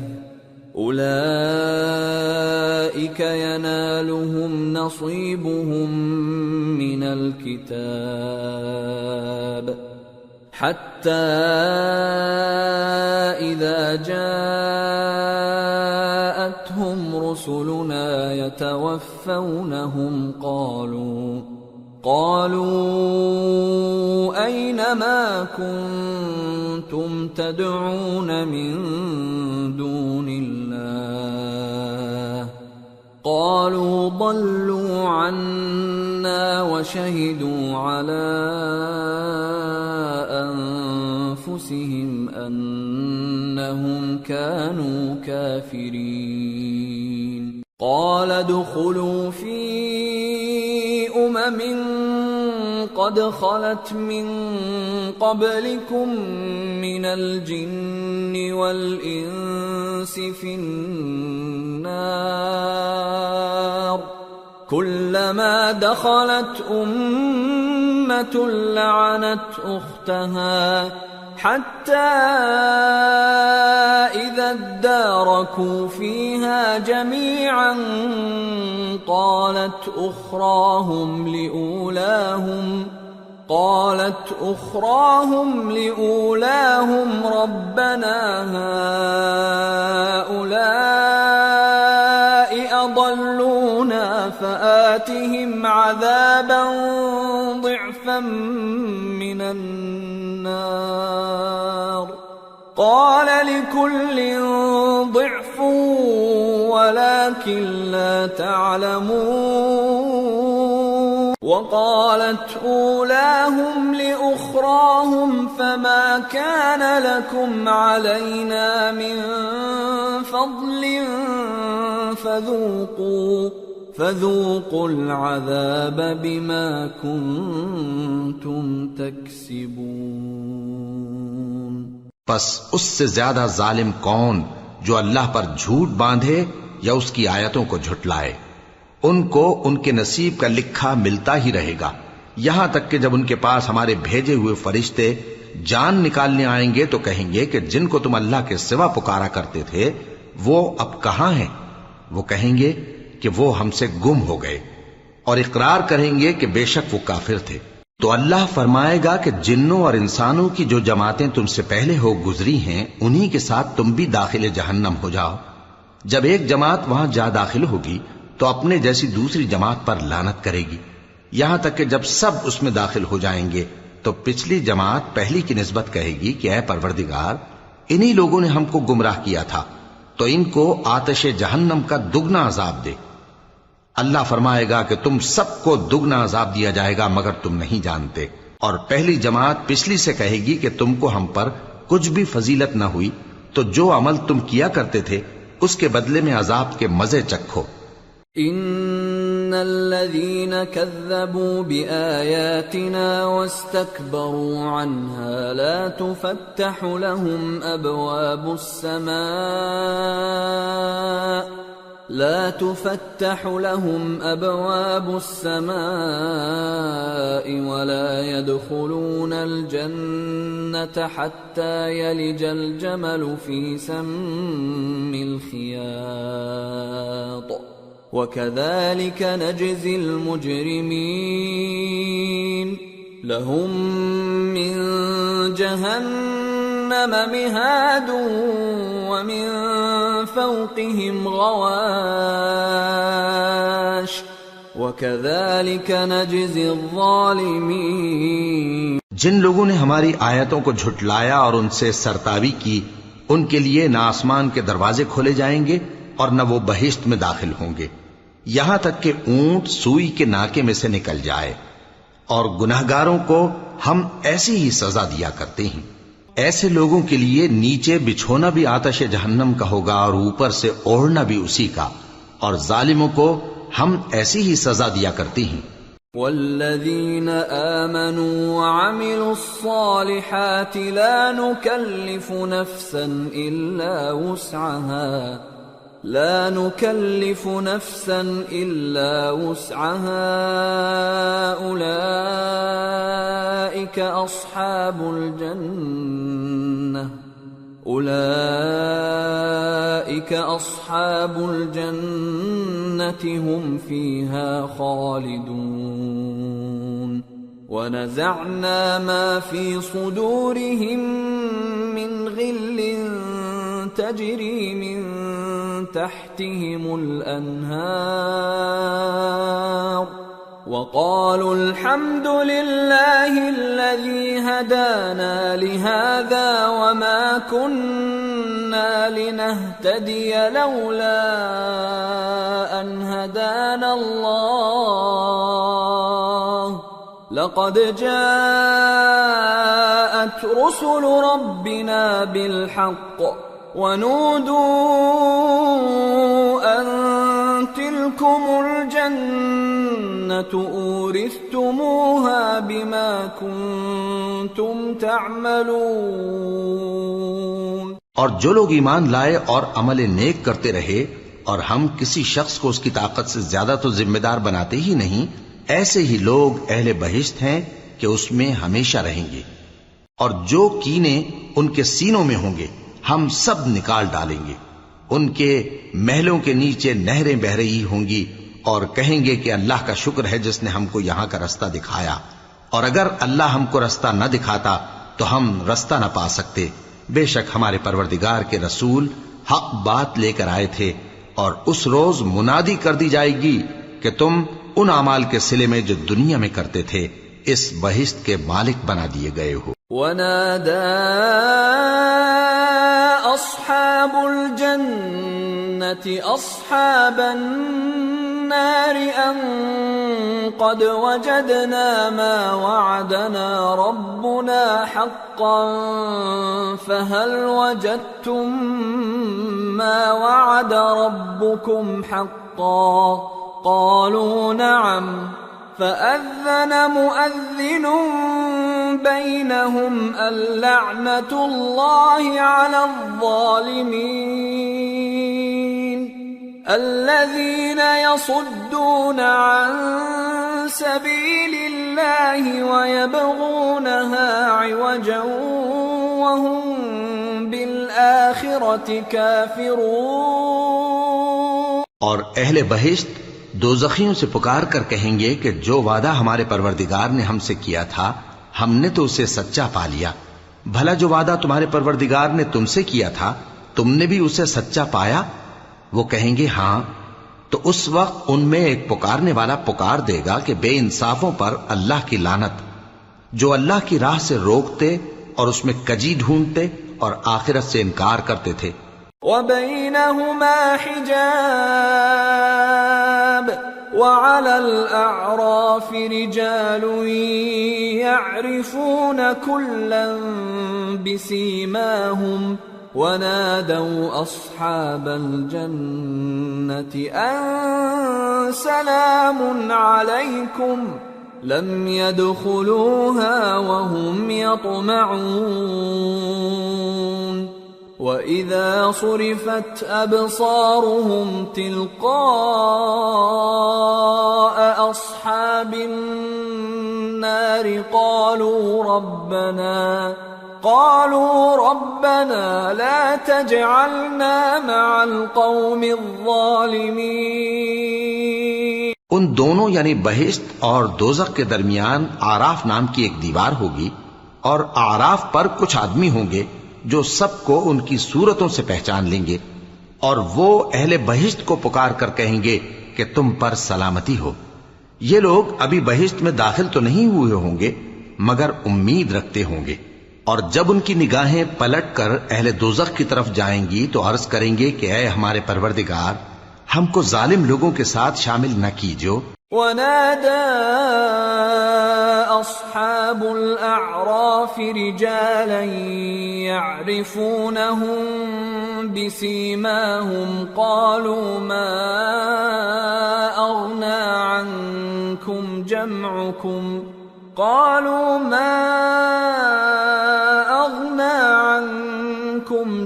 اولئك ينالهم نصيبهم من الكتاب حتى إذا جاءتهم رسلنا يتوفونهم قالوا أين ما كنتم تدعون من دون الله قالوا ضلوا عنا وشهدوا على أنفسهم أنهم كانوا كافرين قال ادخلوا في قد خلت من قبلكم من الجن والإنس في النار كلما دخلت أمة لعنت أختها حتى إذا اداركوا فيها جميعا قالت أخراهم لأولاهم ربنا هؤلاء أضلونا فآتهم عذابا ضعفا من النار قال لكل ضعف ولكن لا تعلمون وقالت أولاهم لأخراهم فما كان لكم علينا من فضل فذوقوا العذاب بما كنتم تكسبون پس اس سے زیادہ ظالم کون جو اللہ پر جھوٹ باندھے یا اس کی آیتوں کو جھٹلائے؟ ان کو ان کے نصیب کا لکھا ملتا ہی رہے گا، یہاں تک کہ جب ان کے پاس ہمارے بھیجے ہوئے فرشتے جان نکالنے آئیں گے تو کہیں گے کہ جن کو تم اللہ کے سوا پکارا کرتے تھے وہ اب کہاں ہیں؟ وہ کہیں گے کہ وہ ہم سے گم ہو گئے، اور اقرار کریں گے کہ بے شک وہ کافر تھے۔ تو اللہ فرمائے گا کہ جنوں اور انسانوں کی جو جماعتیں تم سے پہلے ہو گزری ہیں انہی کے ساتھ تم بھی داخل جہنم ہو جاؤ۔ جب ایک جماعت وہاں جا داخل ہوگی تو اپنے جیسی دوسری جماعت پر لعنت کرے گی، یہاں تک کہ جب سب اس میں داخل ہو جائیں گے تو پچھلی جماعت پہلی کی نسبت کہے گی کہ اے پروردگار، انہی لوگوں نے ہم کو گمراہ کیا تھا، تو ان کو آتش جہنم کا دگنا عذاب دے۔ اللہ فرمائے گا کہ تم سب کو دگنا عذاب دیا جائے گا مگر تم نہیں جانتے۔ اور پہلی جماعت پچھلی سے کہے گی کہ تم کو ہم پر کچھ بھی فضیلت نہ ہوئی، تو جو عمل تم کیا کرتے تھے اس کے بدلے میں عذاب کے مزے چکھو۔ ان الذين كذبوا بآياتنا واستكبروا عنها لا تفتح لهم أبواب السماء ولا يدخلون الجنة حتى يلج الجمل في سم الخياط وكذلك نجزي المجرمين لهم من جهنم مهاد ومن فوقهم غواش وكذلك نجزي الظالمين۔ جن لوگوں نے ہماری آیتوں کو جھٹلایا اور ان سے سرتاوی کی، ان کے لیے نہ آسمان کے دروازے کھولے جائیں گے اور نہ وہ بہشت میں داخل ہوں گے، یہاں تک کہ اونٹ سوئی کے ناکے میں سے نکل جائے۔ اور گناہگاروں کو ہم ایسی ہی سزا دیا کرتے ہیں۔ ایسے لوگوں کے لیے نیچے بچھونا بھی آتش جہنم کا ہوگا اور اوپر سے اوڑھنا بھی اسی کا، اور ظالموں کو ہم ایسی ہی سزا دیا کرتے ہیں۔ والذین آمنوا وعملوا الصالحات لا نکلف نفسا إلا وسعها أولئك أصحاب الجنة هم فيها خالدون ونزعنا ما في صدورهم من غل تجري من تحتهم الأنهار وقالوا الحمد لله الذي هدانا لهذا وما كنا لنهتدي لولا أن هدانا الله لقد جاءت رسل ربنا بالحق ونودوا أن تلكم الجنة أورثتموها بما كنتم تعملون. اور جو لوگ ایمان لائے اور عمل نیک کرتے رہے اور ہم کسی شخص کو اس کی طاقت سے زیادہ تو ذمہ دار بناتے ہی نہیں، ایسے ہی لوگ اہل بہشت ہیں کہ اس میں ہمیشہ رہیں گے. اور جو کینے ان کے سینوں میں ہوں گے ہم سب نکال ڈالیں گے. ان کے محلوں کے نیچے نہریں بہ رہی ہوں گی اور کہیں گے کہ اللہ کا شکر ہے جس نے ہم کو یہاں کا رستہ دکھایا، اور اگر اللہ ہم کو رستہ نہ دکھاتا تو ہم رستہ نہ پا سکتے. بے شک ہمارے پروردگار کے رسول حق بات لے کر آئے تھے، اور اس روز منادی کر دی جائے گی کہ تم ان اعمال کے صلے میں جو دنیا میں کرتے تھے اس بہشت کے مالک بنا دیے گئے ہو. وَنَادَى أَصْحَابُ الْجَنَّةِ أَصْحَابَ النَّارِ أَن قَدْ وَجَدْنَا مَا وَعَدَنَا رَبُّنَا حَقًّا فَهَلْ وَجَدتُّم مَّا وَعَدَ رَبُّكُمْ حَقًّا قَالُوا نَعَمْ فَأَذَّنَ مُؤَذِّنٌ بَيْنَهُمْ اللَّعْنَةُ اللَّهِ عَلَى الظَّالِمِينَ الَّذِينَ يَصُدُّونَ عَن سَبِيلِ اللَّهِ وَيَبْغُونَهَا عِوَجًا وَهُمْ بِالْآخِرَةِ كَافِرُونَ. اور اہل بہشت دوزخیوں سے پکار کر کہیں گے کہ جو وعدہ ہمارے پروردگار نے ہم سے کیا تھا ہم نے تو اسے سچا پا لیا. بھلا جو وعدہ تمہارے پروردگار نے تم سے کیا تھا تم نے بھی اسے سچا پایا؟ وہ کہیں گے ہاں. تو اس وقت ان میں ایک پکارنے والا پکار دے گا کہ بے انصافوں پر اللہ کی لعنت، جو اللہ کی راہ سے روکتے اور اس میں کجی ڈھونڈتے اور آخرت سے انکار کرتے تھے. وَبَيْنَهُمَا حِجَابٌ وَعَلَى الْأَعْرَافِ رِجَالٌ يَعْرِفُونَ كُلًّا بِسِيمَاهُمْ وَنَادَوْا أَصْحَابَ الْجَنَّةِ أَن سَلَامٌ عَلَيْكُمْ لَمْ يَدْخُلُوهَا وَهُمْ يَطْمَعُونَ. وَإِذَا صُرِفَتْ أَبْصَارُهُمْ تِلْقَاءَ أَصْحَابِ النَّارِ قَالُوا رَبَّنَا لَا تَجْعَلْنَا مَعَ الْقَوْمِ الظَّالِمِينَ. ان دونوں یعنی بہشت اور دوزخ کے درمیان آراف نام کی ایک دیوار ہوگی، اور آراف پر کچھ آدمی ہوں گے جو سب کو ان کی صورتوں سے پہچان لیں گے، اور وہ اہل بہشت کو پکار کر کہیں گے کہ تم پر سلامتی ہو. یہ لوگ ابھی بہشت میں داخل تو نہیں ہوئے ہوں گے مگر امید رکھتے ہوں گے. اور جب ان کی نگاہیں پلٹ کر اہل دوزخ کی طرف جائیں گی تو عرض کریں گے کہ اے ہمارے پروردگار، ہم کو ظالم لوگوں کے ساتھ شامل نہ کیجو. وَنَادَى أَصْحَابُ الْأَعْرَافِ رِجَالًا يَعْرِفُونَهُم بِسِيمَاهُمْ قَالُوا مَا أَغْنَى عَنكُمْ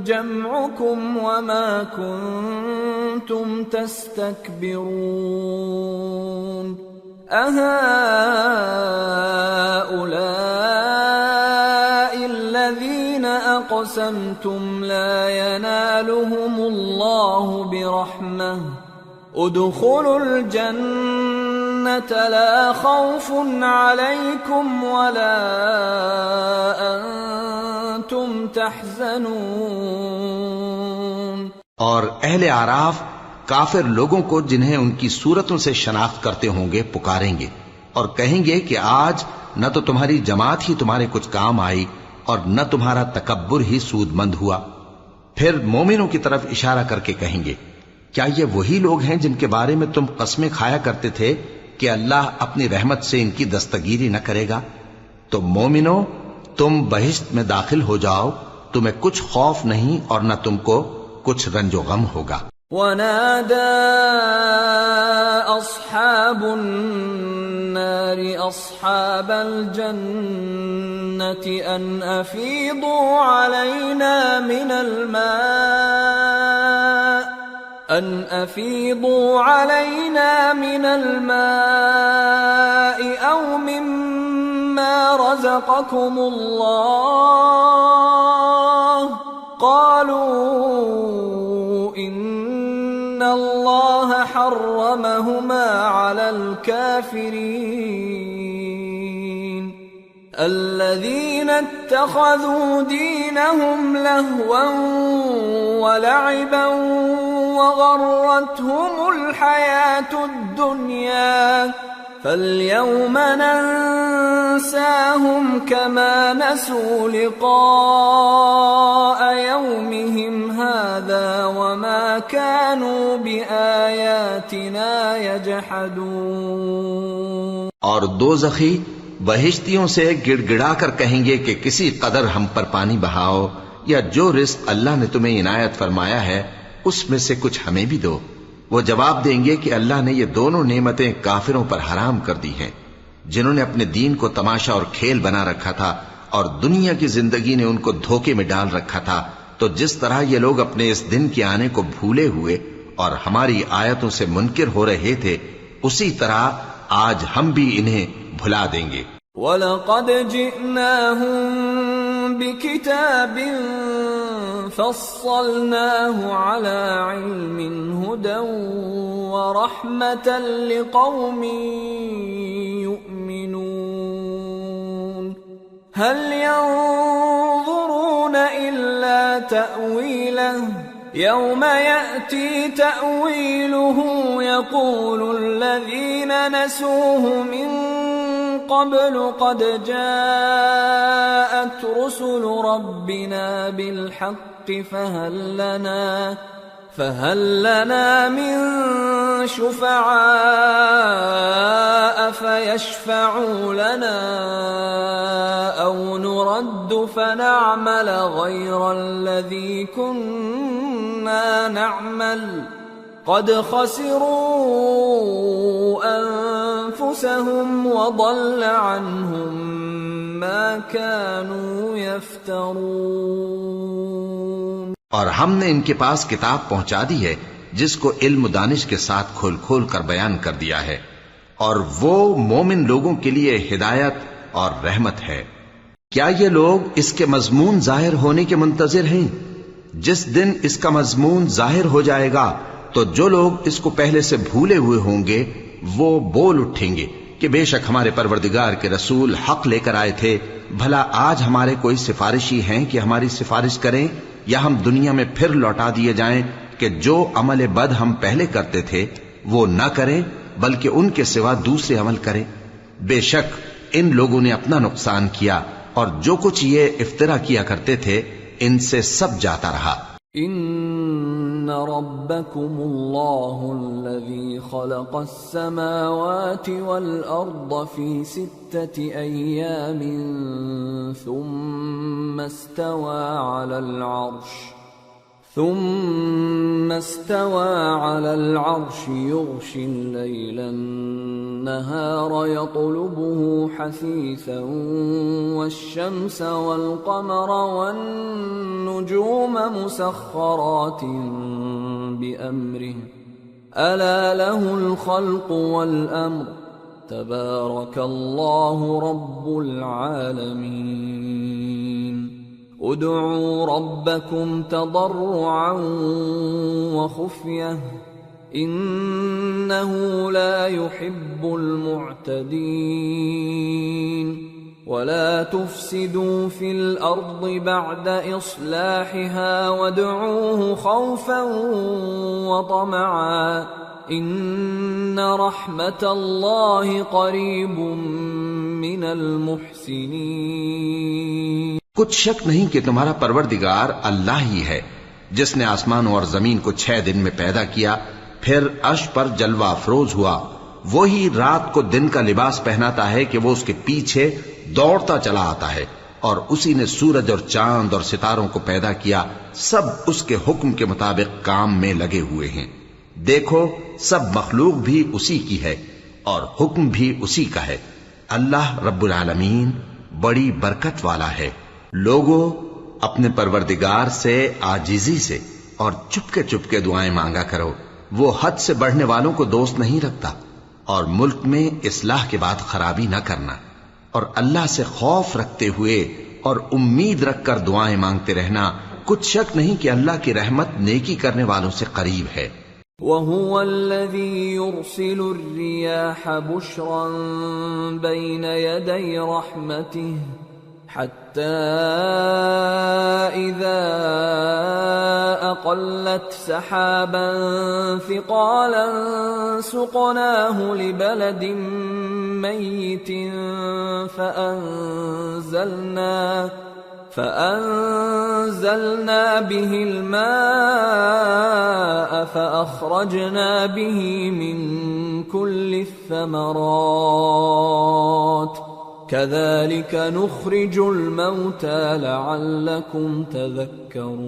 جَمْعُكُمْ وَمَا كُنتُمْ تَسْتَكْبِرُونَ أَهَؤُلَاءِ الَّذِينَ أَقْسَمْتُمْ لَا يَنَالُهُمُ اللَّهُ بِرَحْمَةٍ ادْخُلُوا الْجَنَّةَ لَا خَوْفٌ عَلَيْكُمْ وَلَا أَنْتُمْ تَحْزَنُونَ. اور اہل اعراف کافر لوگوں کو جنہیں ان کی صورتوں سے شناخت کرتے ہوں گے پکاریں گے اور کہیں گے کہ آج نہ تو تمہاری جماعت ہی تمہارے کچھ کام آئی اور نہ تمہارا تکبر ہی سود مند ہوا. پھر مومنوں کی طرف اشارہ کر کے کہیں گے کیا یہ وہی لوگ ہیں جن کے بارے میں تم قسمیں کھایا کرتے تھے کہ اللہ اپنی رحمت سے ان کی دستگیری نہ کرے گا؟ تو مومنوں، تم بہشت میں داخل ہو جاؤ، تمہیں کچھ خوف نہیں اور نہ تم کو کچھ رنج و غم ہوگا. ونادى أصحاب النار أصحاب الجنة أن أفيضوا علينا من الماء أو مما رزقكم الله قالوا إن الله حرمهما على الكافرين الذين اتخذوا دينهم لهوا ولعبا وغرتهم الحياة الدنيا فاليوم ننساهم كما نسوا لقاء يومهم هذا وما كانوا بآياتنا يجحدون. اور دوزخی بہشتیوں سے گڑ گڑا کر کہیں گے کہ کسی قدر ہم پر پانی بہاؤ یا جو رزق اللہ نے تمہیں عنایت فرمایا ہے اس میں سے کچھ ہمیں بھی دو. وہ جواب دیں گے کہ اللہ نے یہ دونوں نعمتیں کافروں پر حرام کر دی ہیں جنہوں نے اپنے دین کو تماشا اور کھیل بنا رکھا تھا اور دنیا کی زندگی نے ان کو دھوکے میں ڈال رکھا تھا. تو جس طرح یہ لوگ اپنے اس دن کے آنے کو بھولے ہوئے اور ہماری آیتوں سے منکر ہو رہے تھے اسی طرح آج ہم بھی انہیں بھلا دیں گے. وَلَقَدْ جِئْنَاهُمْ بِكِتَابٍ فَصَّلْنَاهُ عَلَى عِلْمٍ هُدًى وَرَحْمَةً لِقَوْمٍ يُؤْمِنُونَ هَلْ يَنظُرُونَ إِلَّا تَأْوِيلَهُ يَوْمَ يَأْتِي تَأْوِيلُهُ يَقُولُ الَّذِينَ نَسُوهُ مِن قبل قد جاءت رسل ربنا بالحق فهل لنا من شفعاء فيشفعوا لنا أو نرد فنعمل غير الذي كنا نعمل قد خسروا أنفسهم وضل عنهم ما كانوا يفترون. اور ہم نے ان کے پاس کتاب پہنچا دی ہے جس کو علم و دانش کے ساتھ کھول کھول کر بیان کر دیا ہے اور وہ مومن لوگوں کے لیے ہدایت اور رحمت ہے. کیا یہ لوگ اس کے مضمون ظاہر ہونے کے منتظر ہیں؟ جس دن اس کا مضمون ظاہر ہو جائے گا تو جو لوگ اس کو پہلے سے بھولے ہوئے ہوں گے وہ بول اٹھیں گے کہ بے شک ہمارے پروردگار کے رسول حق لے کر آئے تھے. بھلا آج ہمارے کوئی سفارشی ہیں کہ ہماری سفارش کریں یا ہم دنیا میں پھر لوٹا دیے جائیں کہ جو عمل بد ہم پہلے کرتے تھے وہ نہ کریں بلکہ ان کے سوا دوسرے عمل کریں. بے شک ان لوگوں نے اپنا نقصان کیا اور جو کچھ یہ افترا کیا کرتے تھے ان سے سب جاتا رہا. ان ربکم اللہ الذی خلق السماوات والارض فی 6 ایام ثم استوى على العرش يغشي الليل النهار يطلبه حثيثا والشمس والقمر والنجوم مسخرات بأمره ألا له الخلق والأمر تبارك الله رب العالمين. ادعوا ربكم تضرعا وخفية إنه لا يحب المعتدين. ولا تفسدوا في الأرض بعد إصلاحها وادعوه خوفا وطمعا إن رحمة الله قريب من المحسنين. کچھ شک نہیں کہ تمہارا پروردگار اللہ ہی ہے جس نے آسمانوں اور زمین کو 6 دن میں پیدا کیا پھر عرش پر جلوہ افروز ہوا. وہی رات کو دن کا لباس پہناتا ہے کہ وہ اس کے پیچھے دوڑتا چلا آتا ہے اور اسی نے سورج اور چاند اور ستاروں کو پیدا کیا، سب اس کے حکم کے مطابق کام میں لگے ہوئے ہیں۔ دیکھو سب مخلوق بھی اسی کی ہے اور حکم بھی اسی کا ہے۔ اللہ رب العالمین بڑی برکت والا ہے۔ لوگوں اپنے پروردگار سے عاجزی سے اور چپکے دعائیں مانگا کرو، وہ حد سے بڑھنے والوں کو دوست نہیں رکھتا، اور ملک میں اصلاح کے بعد خرابی نہ کرنا، اور اللہ سے خوف رکھتے ہوئے اور امید رکھ کر دعائیں مانگتے رہنا، کچھ شک نہیں کہ اللہ کی رحمت نیکی کرنے والوں سے قریب ہے۔ وَهُوَ الَّذِي يُرْسِلُ الرِّيَاحَ بُشْرًا بَيْنَ يَدَيْ رَحْمَتِهِ حَتَّى إِذَا أَقَلَّتْ سَحَابًا ثِقَالًا سُقْنَاهُ لِبَلَدٍ مَّيِّتٍ فأنزلنا به الماء فأخرجنا به من كل الثمرات كذلك نخرج الموتى لعلكم تذكرون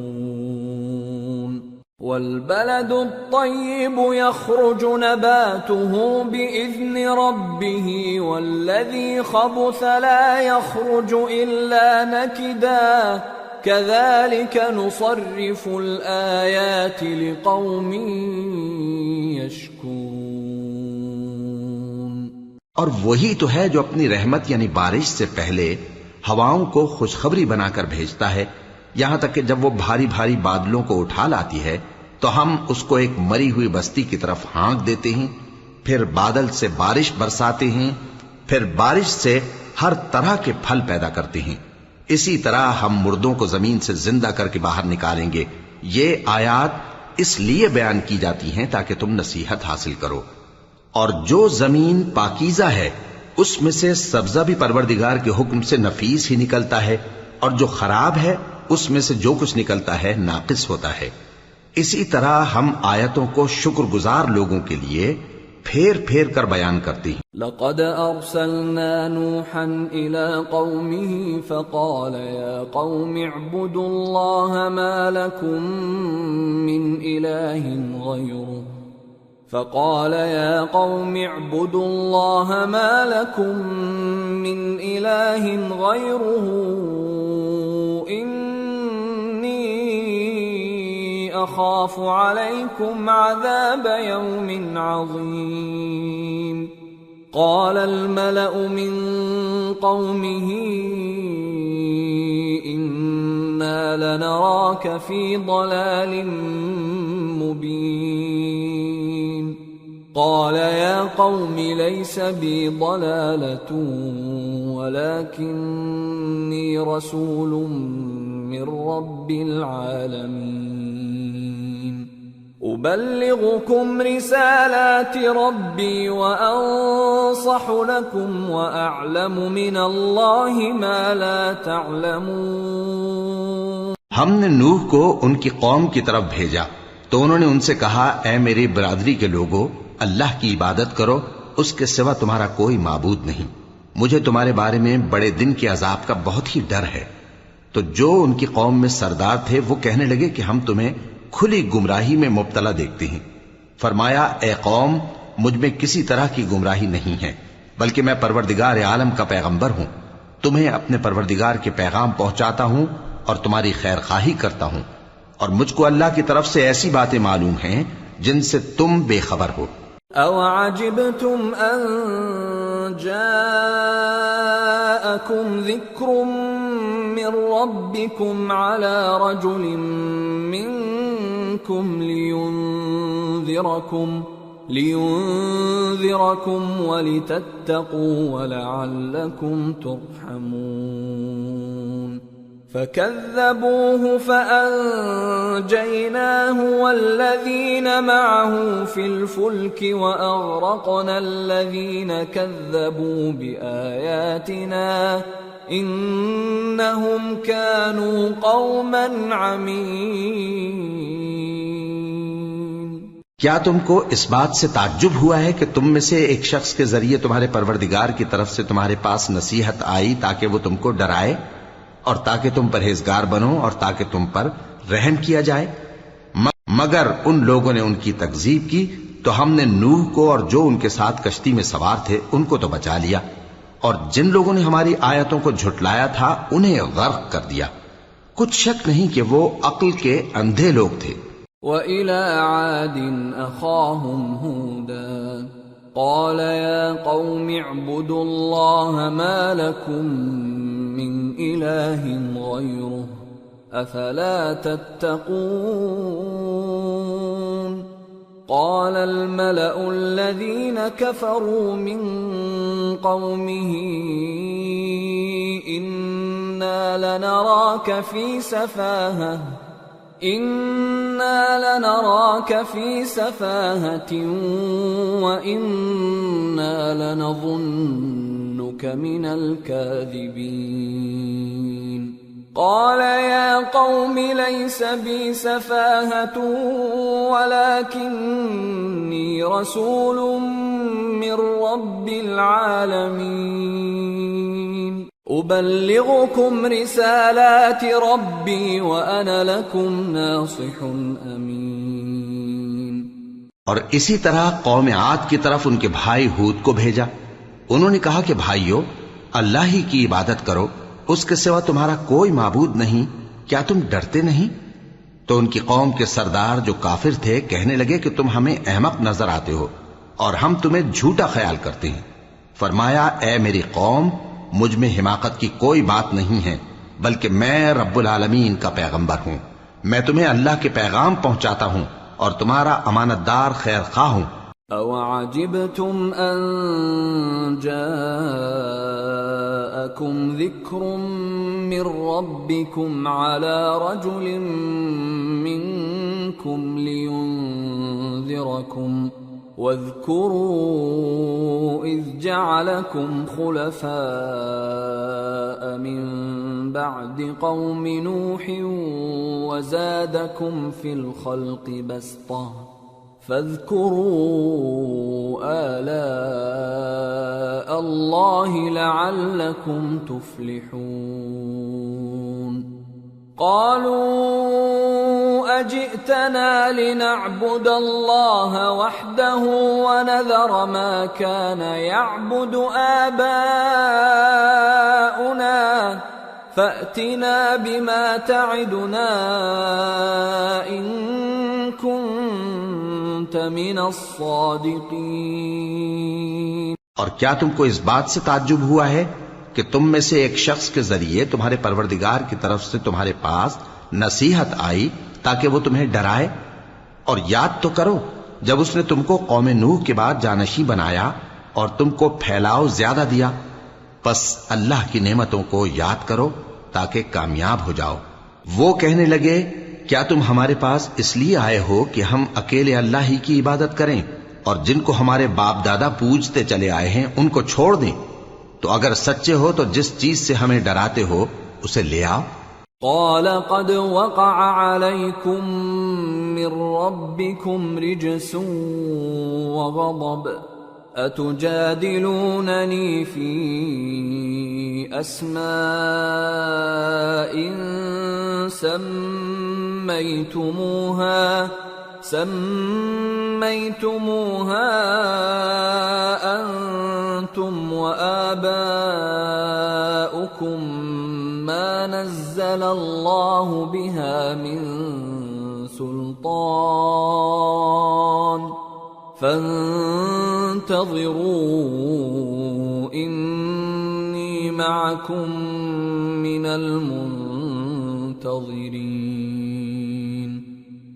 والبلد الطيب يخرج نباته بإذن ربه والذي خبث لا يخرج إلا نكدا كذلك نصرف الآيات لقوم يشكرون۔ اور وہی تو ہے جو اپنی رحمت یعنی بارش سے پہلے ہواؤں کو خوشخبری بنا کر بھیجتا ہے، یہاں تک کہ جب وہ بھاری بھاری بادلوں کو اٹھا لاتی ہے تو ہم اس کو ایک مری ہوئی بستی کی طرف ہانک دیتے ہیں، پھر بادل سے بارش برساتے ہیں، پھر بارش سے ہر طرح کے پھل پیدا کرتے ہیں۔ اسی طرح ہم مردوں کو زمین سے زندہ کر کے باہر نکالیں گے۔ یہ آیات اس لیے بیان کی جاتی ہیں تاکہ تم نصیحت حاصل کرو۔ اور جو زمین پاکیزہ ہے اس میں سے سبزہ بھی پروردگار کے حکم سے نفیس ہی نکلتا ہے، اور جو خراب ہے اس میں سے جو کچھ نکلتا ہے ناقص ہوتا ہے۔ اسی طرح ہم آیتوں کو شکر گزار لوگوں کے لیے پھیر پھیر کر بیان کرتے ہیں۔ لقد ارسلنا نوحا الى قومه فقال يا قوم اعبدوا الله ما لكم من اله غيره فقال يا قوم اعبدوا الله ما لكم من اله غيره أخاف عليكم عذاب يوم عظيم قال الملأ من قومه إنا لنراك في ضلال مبين قال يا قوم ليس بي ضلالة ولكني رسول من رب العالمين أبلغكم رسالات ربي وأنصح لكم وأعلم من الله ما لا تعلمون۔ ہم نے نوح کو ان کی قوم کی طرف بھیجا تو انہوں نے ان سے کہا، اے میری برادری کے لوگوں، اللہ کی عبادت کرو، اس کے سوا تمہارا کوئی معبود نہیں، مجھے تمہارے بارے میں بڑے دن کے عذاب کا بہت ہی ڈر ہے۔ تو جو ان کی قوم میں سردار تھے وہ کہنے لگے کہ ہم تمہیں کھلی گمراہی میں مبتلا دیکھتے ہیں۔ فرمایا، اے قوم، مجھ میں کسی طرح کی گمراہی نہیں ہے، بلکہ میں پروردگار عالم کا پیغمبر ہوں، تمہیں اپنے پروردگار کے پیغام پہنچاتا ہوں اور تمہاری خیر خواہی کرتا ہوں، اور مجھ کو اللہ کی طرف سے ایسی باتیں معلوم ہیں جن سے تم بے خبر ہو۔ أَوَعَجِبْتُمْ أَن جَاءَكُمْ ذِكْرٌ مِّن رَّبِّكُمْ عَلَى رَجُلٍ مِّنكُمْ لِيُنذِرَكُمْ وَلِتَتَّقُوا وَلَعَلَّكُمْ تُرْحَمُونَ فَكَذَّبُوهُ فَأَنجَيْنَاهُ وَالَّذِينَ مَعَهُ فِي الْفُلْكِ وَأَغْرَقْنَا الَّذِينَ كَذَّبُوا بِآيَاتِنَا إِنَّهُمْ كَانُوا قَوْمًا عَمِينَ۔ کیا تم کو اس بات سے تعجب ہوا ہے کہ تم میں سے ایک شخص کے ذریعے تمہارے پروردگار کی طرف سے تمہارے پاس نصیحت آئی تاکہ وہ تم کو ڈرائے؟ اور تاکہ تم پرہیزگار بنو اور تاکہ تم پر رحم کیا جائے. مگر ان لوگوں نے ان کی تکذیب کی تو ہم نے نوح کو اور جو ان کے ساتھ کشتی میں سوار تھے ان کو تو بچا لیا، اور جن لوگوں نے ہماری آیتوں کو جھٹلایا تھا انہیں غرق کر دیا. کچھ شک نہیں کہ وہ عقل کے اندھے لوگ تھے. وَإِلَى عَادٍ أَخَاهُمْ هُودًا قَالَ يَا قَوْمِ اعْبُدُوا اللَّهَ مَا لَكُمْ مِنْ إِلَٰهٍ غَيْرُهُ أَفَلَا تَتَّقُونَ. قال الملأ الذين كفروا من قومه إنا لنراك في سفاهة وإنا لنظنك من الكاذبين. قال يا قوم ليس بي سفاهة ولكني رسول من رب العالمين أبلغكم رسالات ربي وأنا لكم ناصح أمين. اور اسی طرح قوم عاد کی طرف ان کے بھائی ہود کو بھیجا. انہوں نے کہا کہ بھائیو، اللہ ہی کی عبادت کرو، اس کے سوا تمہارا کوئی معبود نہیں، کیا تم ڈرتے نہیں؟ تو ان کی قوم کے سردار جو کافر تھے کہنے لگے کہ تم ہمیں احمق نظر آتے ہو اور ہم تمہیں جھوٹا خیال کرتے ہیں. فرمایا اے میری قوم، مجھ میں حماقت کی کوئی بات نہیں ہے، بلکہ میں رب العالمین کا پیغمبر ہوں. میں تمہیں اللہ کے پیغام پہنچاتا ہوں اور تمہارا امانت دار خیر خواہ ہوں. أَوَعَجِبْتُمْ أَن جَاءَكُمْ ذِكْرٌ مِّن رَّبِّكُمْ عَلَى رَجُلٍ مِّنكُمْ لِيُنذِرَكُمْ واذكروا إذ جعلكم خلفاء من بعد قوم نوح وزادكم في الخلق بسطة فاذكروا آلاء الله لعلكم تفلحون. قالوا أجئتنا لنعبد الله وحده ونذر ما كان يعبد آباؤنا فأتنا بما تعدنا إن كنت من الصادقين. اور کیا تم کو اس بات سے تعجب ہوا ہے کہ تم میں سے ایک شخص کے ذریعے تمہارے پروردگار کی طرف سے تمہارے پاس نصیحت آئی تاکہ وہ تمہیں ڈرائے؟ اور یاد تو کرو جب اس نے تم کو قوم نوح کے بعد جانشین بنایا اور تم کو پھیلاؤ زیادہ دیا. پس اللہ کی نعمتوں کو یاد کرو تاکہ کامیاب ہو جاؤ. وہ کہنے لگے کیا تم ہمارے پاس اس لیے آئے ہو کہ ہم اکیلے اللہ ہی کی عبادت کریں اور جن کو ہمارے باپ دادا پوجتے چلے آئے ہیں ان کو چھوڑ دیں؟ تو اگر سچے ہو تو جس چیز سے ہمیں ڈراتے ہو اسے لے آؤ. قال قد وقع عليكم من ربكم رجس وغضب أتجادلونني في أسماء سميتموها أنتم وآباؤكم ما نزل الله بها من سلطان فانتظروا إني معكم من المنتظرين.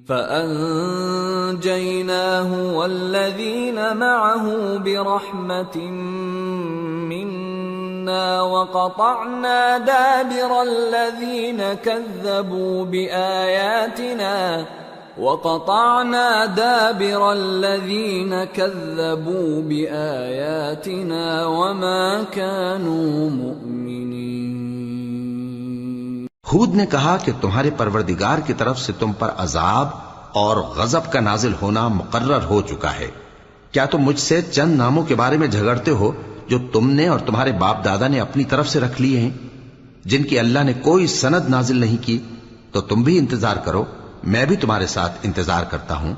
فأنجيناه والذين معه برحمة منا وقطعنا دابر الذين كذبوا بآياتنا وما كانوا مؤمنين. ہود نے کہا کہ تمہارے پروردگار کی طرف سے تم پر عذاب اور غضب کا نازل ہونا مقرر ہو چکا ہے. کیا تم مجھ سے چند ناموں کے بارے میں جھگڑتے ہو جو تم نے اور تمہارے باپ دادا نے اپنی طرف سے رکھ لیے ہیں؟ جن کی اللہ نے کوئی سند نازل نہیں کی، تو تم بھی انتظار کرو، میں بھی تمہارے ساتھ انتظار کرتا ہوں۔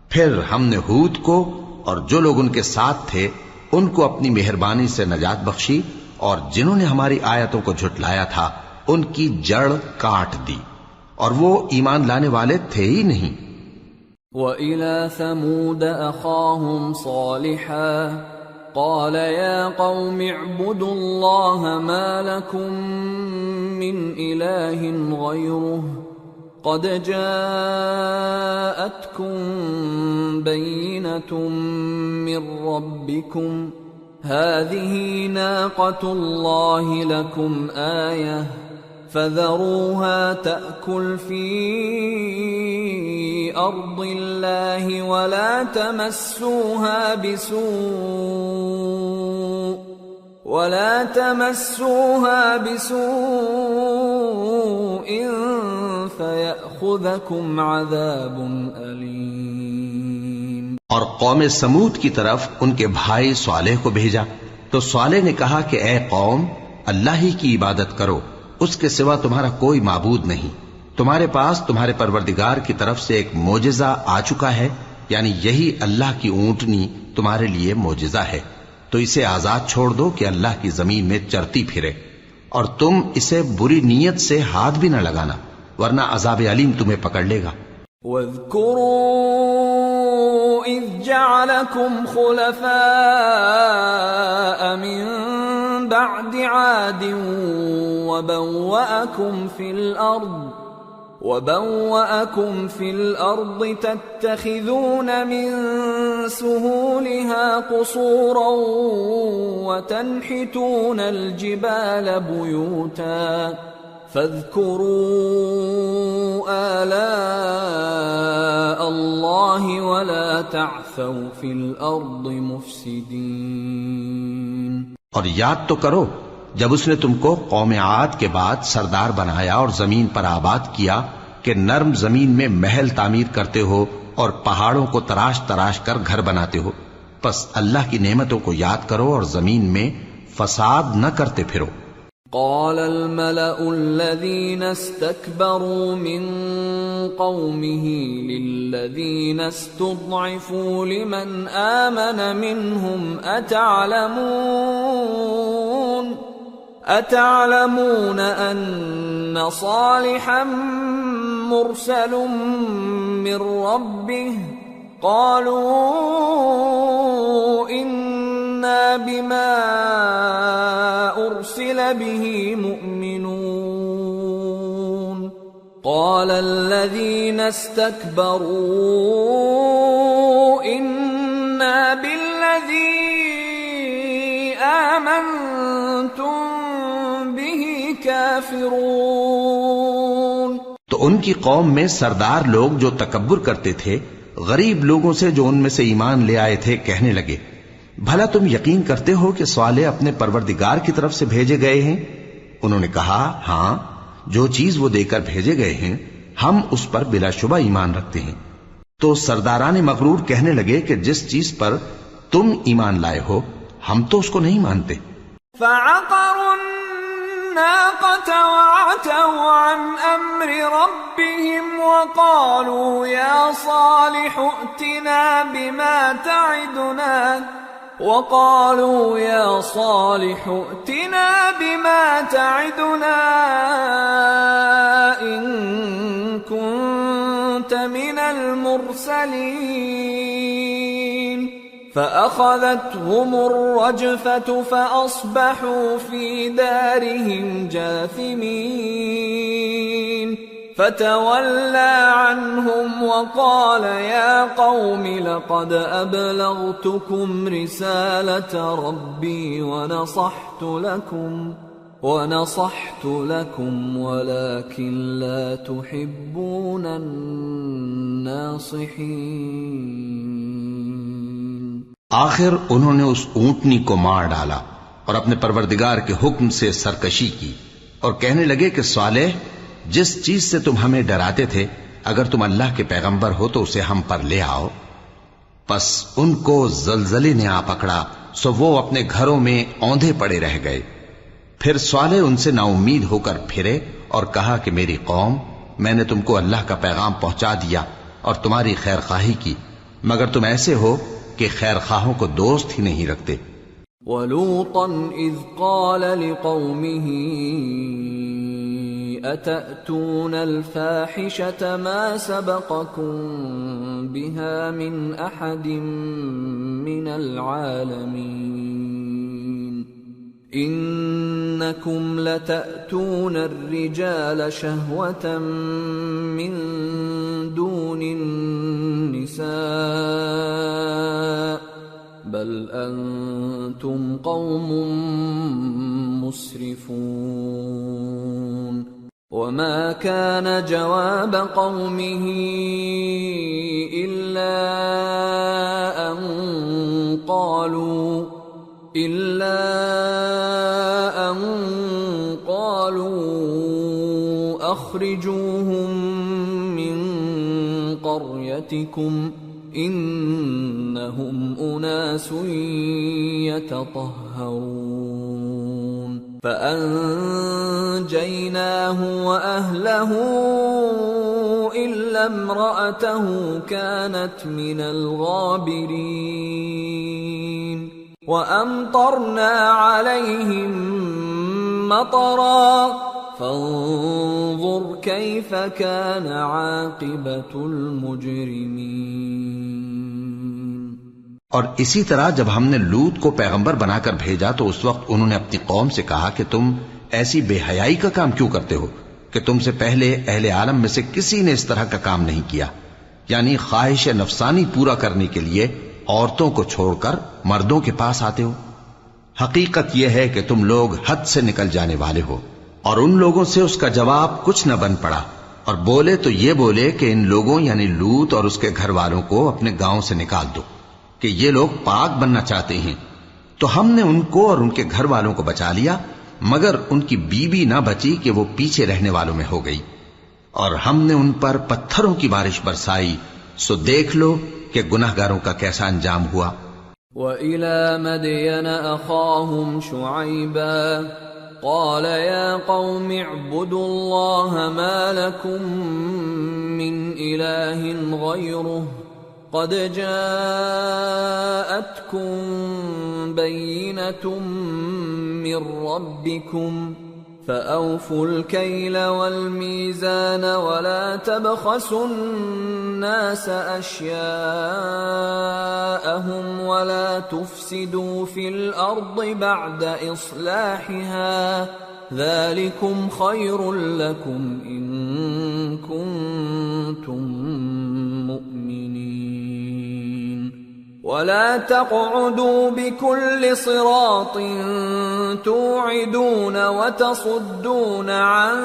پھر ہم نے ہود کو اور جو لوگ ان کے ساتھ تھے ان کو اپنی مہربانی سے نجات بخشی، اور جنہوں نے ہماری آیتوں کو جھٹلایا تھا ان کی جڑ کاٹ دی، اور وہ ایمان لانے والے تھے ہی نہیں۔ وَإِلَى ثَمُودَ أَخَاهُمْ صَالِحًا قَالَ يَا قَوْمِ اعْبُدُوا اللَّهَ مَا لَكُمْ مِنْ إِلَٰهٍ غَيْرُهُ قَدْ جَاءَتْكُمْ بَيِّنَةٌ مِّن رَّبِّكُمْ هَٰذِهِ نَاقَةُ اللَّهِ لَكُمْ آيَةً فَذَرُوهَا تَأْكُلْ فِي أَرْضِ اللَّهِ وَلَا تَمَسُّوهَا بِسُوءٍ فَيَأْخُذَكُمْ عَذَابٌ أَلِيمٌ۔ اور قوم سمود کی طرف ان کے بھائی صالح کو بھیجا، تو صالح نے کہا کہ اے قوم، اللہ ہی کی عبادت کرو، اس کے سوا تمہارا کوئی معبود نہیں۔ تمہارے پاس تمہارے پروردگار کی طرف سے ایک معجزہ آ چکا ہے، یعنی یہی اللہ کی اونٹنی تمہارے لیے معجزہ ہے، تو اسے آزاد چھوڑ دو کہ اللہ کی زمین میں چرتی پھرے، اور تم اسے بری نیت سے ہاتھ بھی نہ لگانا، ورنہ عذاب علیم تمہیں پکڑ لے گا۔ وَاذْكُرُوا إِذْ جَعَلَكُمْ خُلَفَاءَ مِن بَعْدِ عَادٍ وَبَوَّأَكُمْ فِي الْأَرْضِ تَتَّخِذُونَ مِن سُهُولِهَا قُصُورًا وَتَنْحِتُونَ الْجِبَالَ بُيُوتًا فَاذْكُرُوا آلَاءَ اللَّهِ وَلَا تَعْثَوْا فِي الْأَرْضِ مُفْسِدِينَ۔ اور یاد تو کرو جب اس نے تم کو قوم عاد کے بعد سردار بنایا اور زمین پر آباد کیا کہ نرم زمین میں محل تعمیر کرتے ہو اور پہاڑوں کو تراش تراش کر گھر بناتے ہو، پس اللہ کی نعمتوں کو یاد کرو اور زمین میں فساد نہ کرتے پھرو۔ قال الملأ الذين استكبروا من قومه للذين استضعفوا لمن آمن منهم أتعلمون أن صالحا مرسل من ربه قالوا إنا بما أرسل به مؤمنون قال الذين استكبروا إنا بالذي آمنتم به كافرون۔ تو ان کی قوم میں سردار لوگ جو تکبر کرتے تھے غریب لوگوں سے جو ان میں سے ایمان لے آئے تھے کہنے لگے، بھلا تم یقین کرتے ہو کہ صالح اپنے پروردگار کی طرف سے بھیجے گئے ہیں؟ انہوں نے کہا ہاں، جو چیز وہ دے کر بھیجے گئے ہیں ہم اس پر بلا شبہ ایمان رکھتے ہیں۔ تو سرداران مغرور کہنے لگے کہ جس چیز پر تم ایمان لائے ہو ہم تو اس کو نہیں مانتے۔ فعقروا الناقة وعتوا عن أمر ربهم وقالوا يا صالح ائتنا بما تعدنا إن كنت من المرسلين فأخذتهم الرجفة فأصبحوا في دارهم جاثمين فتولى عنهم وقال يا قوم لقد أبلغتكم رسالة ربي ونصحت لكم ولكن لا تحبون الناصحين۔ آخر انہوں نے اس اونٹنی کو مار ڈالا اور اپنے پروردگار کے حکم سے سرکشی کی اور کہنے لگے کہ صالح جس چیز سے تم ہمیں ڈراتے تھے اگر تم اللہ کے پیغمبر ہو تو اسے ہم پر لے آؤ۔ پس ان کو زلزلے نے آ پکڑا، سو وہ اپنے گھروں میں اوندھے پڑے رہ گئے۔ پھر صالح ان سے نا امید ہو کر پھرے اور کہا کہ میری قوم، میں نے تم کو اللہ کا پیغام پہنچا دیا اور تمہاری خیر خواہی کی، مگر تم ایسے ہو کہ خیر خواہوں کو دوست ہی نہیں رکھتے۔ وَلُوطًا إِذْ قَالَ لِقَوْمِهِ أَتَأْتُونَ الْفَاحِشَةَ مَا سَبَقَكُم بِهَا مِنْ أَحَدٍ مِّنَ الْعَالَمِينَ إِنَّكُمْ لَتَأْتُونَ الرِّجَالَ شَهْوَةً مِّن دُونِ النِّسَاءِ بل أنتم قوم مسرفون وما كان جواب قومه إلا أن قالوا أخرجوهم من قريتكم انہم اناس یتطہرون فانجیناہ واہلہ الا امرأتہ کانت من الغابرین وامطرنا علیہم مطرا فانظر کیف کان عاقبۃ المجرمین۔ اور اسی طرح جب ہم نے لوط کو پیغمبر بنا کر بھیجا تو اس وقت انہوں نے اپنی قوم سے کہا کہ تم ایسی بے حیائی کا کام کیوں کرتے ہو کہ تم سے پہلے اہل عالم میں سے کسی نے اس طرح کا کام نہیں کیا، یعنی خواہش نفسانی پورا کرنے کے لیے عورتوں کو چھوڑ کر مردوں کے پاس آتے ہو۔ حقیقت یہ ہے کہ تم لوگ حد سے نکل جانے والے ہو۔ اور ان لوگوں سے اس کا جواب کچھ نہ بن پڑا، اور بولے تو یہ بولے کہ ان لوگوں یعنی لوط اور اس کے گھر والوں کو اپنے گاؤں سے نکال دو کہ یہ لوگ پاک بننا چاہتے ہیں۔ تو ہم نے ان کو اور ان کے گھر والوں کو بچا لیا، مگر ان کی بیوی نہ بچی کہ وہ پیچھے رہنے والوں میں ہو گئی، اور ہم نے ان پر پتھروں کی بارش برسائی، سو دیکھ لو کہ گناہگاروں کا کیسا انجام ہوا۔ وَإِلَى مَدْيَنَ أَخَاهُمْ شُعَيْبًا قال يا قوم اعبدوا الله ما لكم من إله غيره قد جاءتكم بينة من ربكم فأوفوا الكيل والميزان ولا تبخسوا الناس أشياءهم ولا تفسدوا في الأرض بعد إصلاحها ذلكم خير لكم إن كنتم مؤمنين ولا تقعدوا بكل صراط توعدون وتصدون عن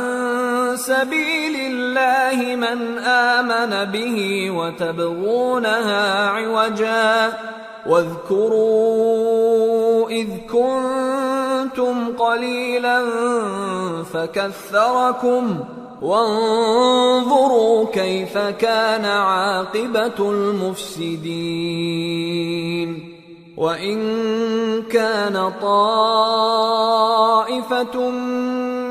سبيل الله من آمن به وتبغونها عوجا واذكروا إذ كنتم قليلا فكثركم وانظروا كيف كان عاقبة المفسدين وَإِن كَانَ طَائِفَةٌ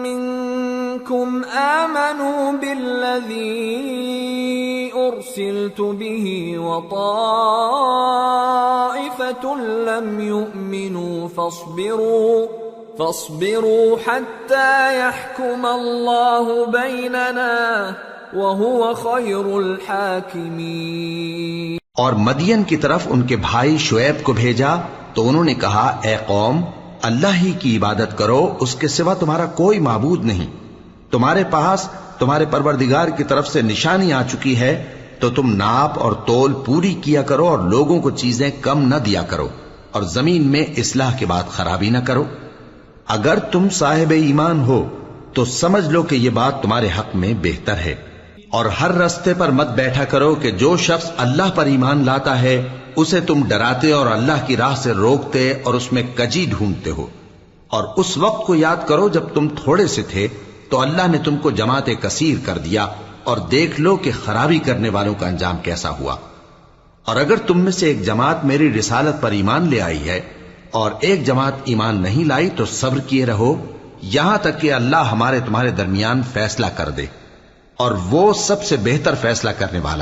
مِّنكُمْ آمَنُوا بِالَّذِي أُرْسِلْتُ بِهِ وَطَائِفَةٌ لَّمْ يُؤْمِنُوا فاصبروا حتى يحكم الله بيننا وهو خير الحاكمين۔ اور مدین کی طرف ان کے بھائی شعیب کو بھیجا تو انہوں نے کہا اے قوم اللہ ہی کی عبادت کرو، اس کے سوا تمہارا کوئی معبود نہیں، تمہارے پاس تمہارے پروردگار کی طرف سے نشانی آ چکی ہے، تو تم ناپ اور تول پوری کیا کرو اور لوگوں کو چیزیں کم نہ دیا کرو، اور زمین میں اصلاح کے بعد خرابی نہ کرو۔ اگر تم صاحب ایمان ہو تو سمجھ لو کہ یہ بات تمہارے حق میں بہتر ہے، اور ہر رستے پر مت بیٹھا کرو کہ جو شخص اللہ پر ایمان لاتا ہے اسے تم ڈراتے اور اللہ کی راہ سے روکتے اور اس میں کجی ڈھونڈتے ہو۔ اور اس وقت کو یاد کرو جب تم تھوڑے سے تھے تو اللہ نے تم کو جماعت کثیر کر دیا، اور دیکھ لو کہ خرابی کرنے والوں کا انجام کیسا ہوا۔ اور اگر تم میں سے ایک جماعت میری رسالت پر ایمان لے آئی ہے اور ایک جماعت ایمان نہیں لائی تو صبر کیے رہو، یہاں تک کہ اللہ ہمارے تمہارے درمیان فیصلہ کر دے، اور وہ سب سے بہتر فیصلہ کرنے والا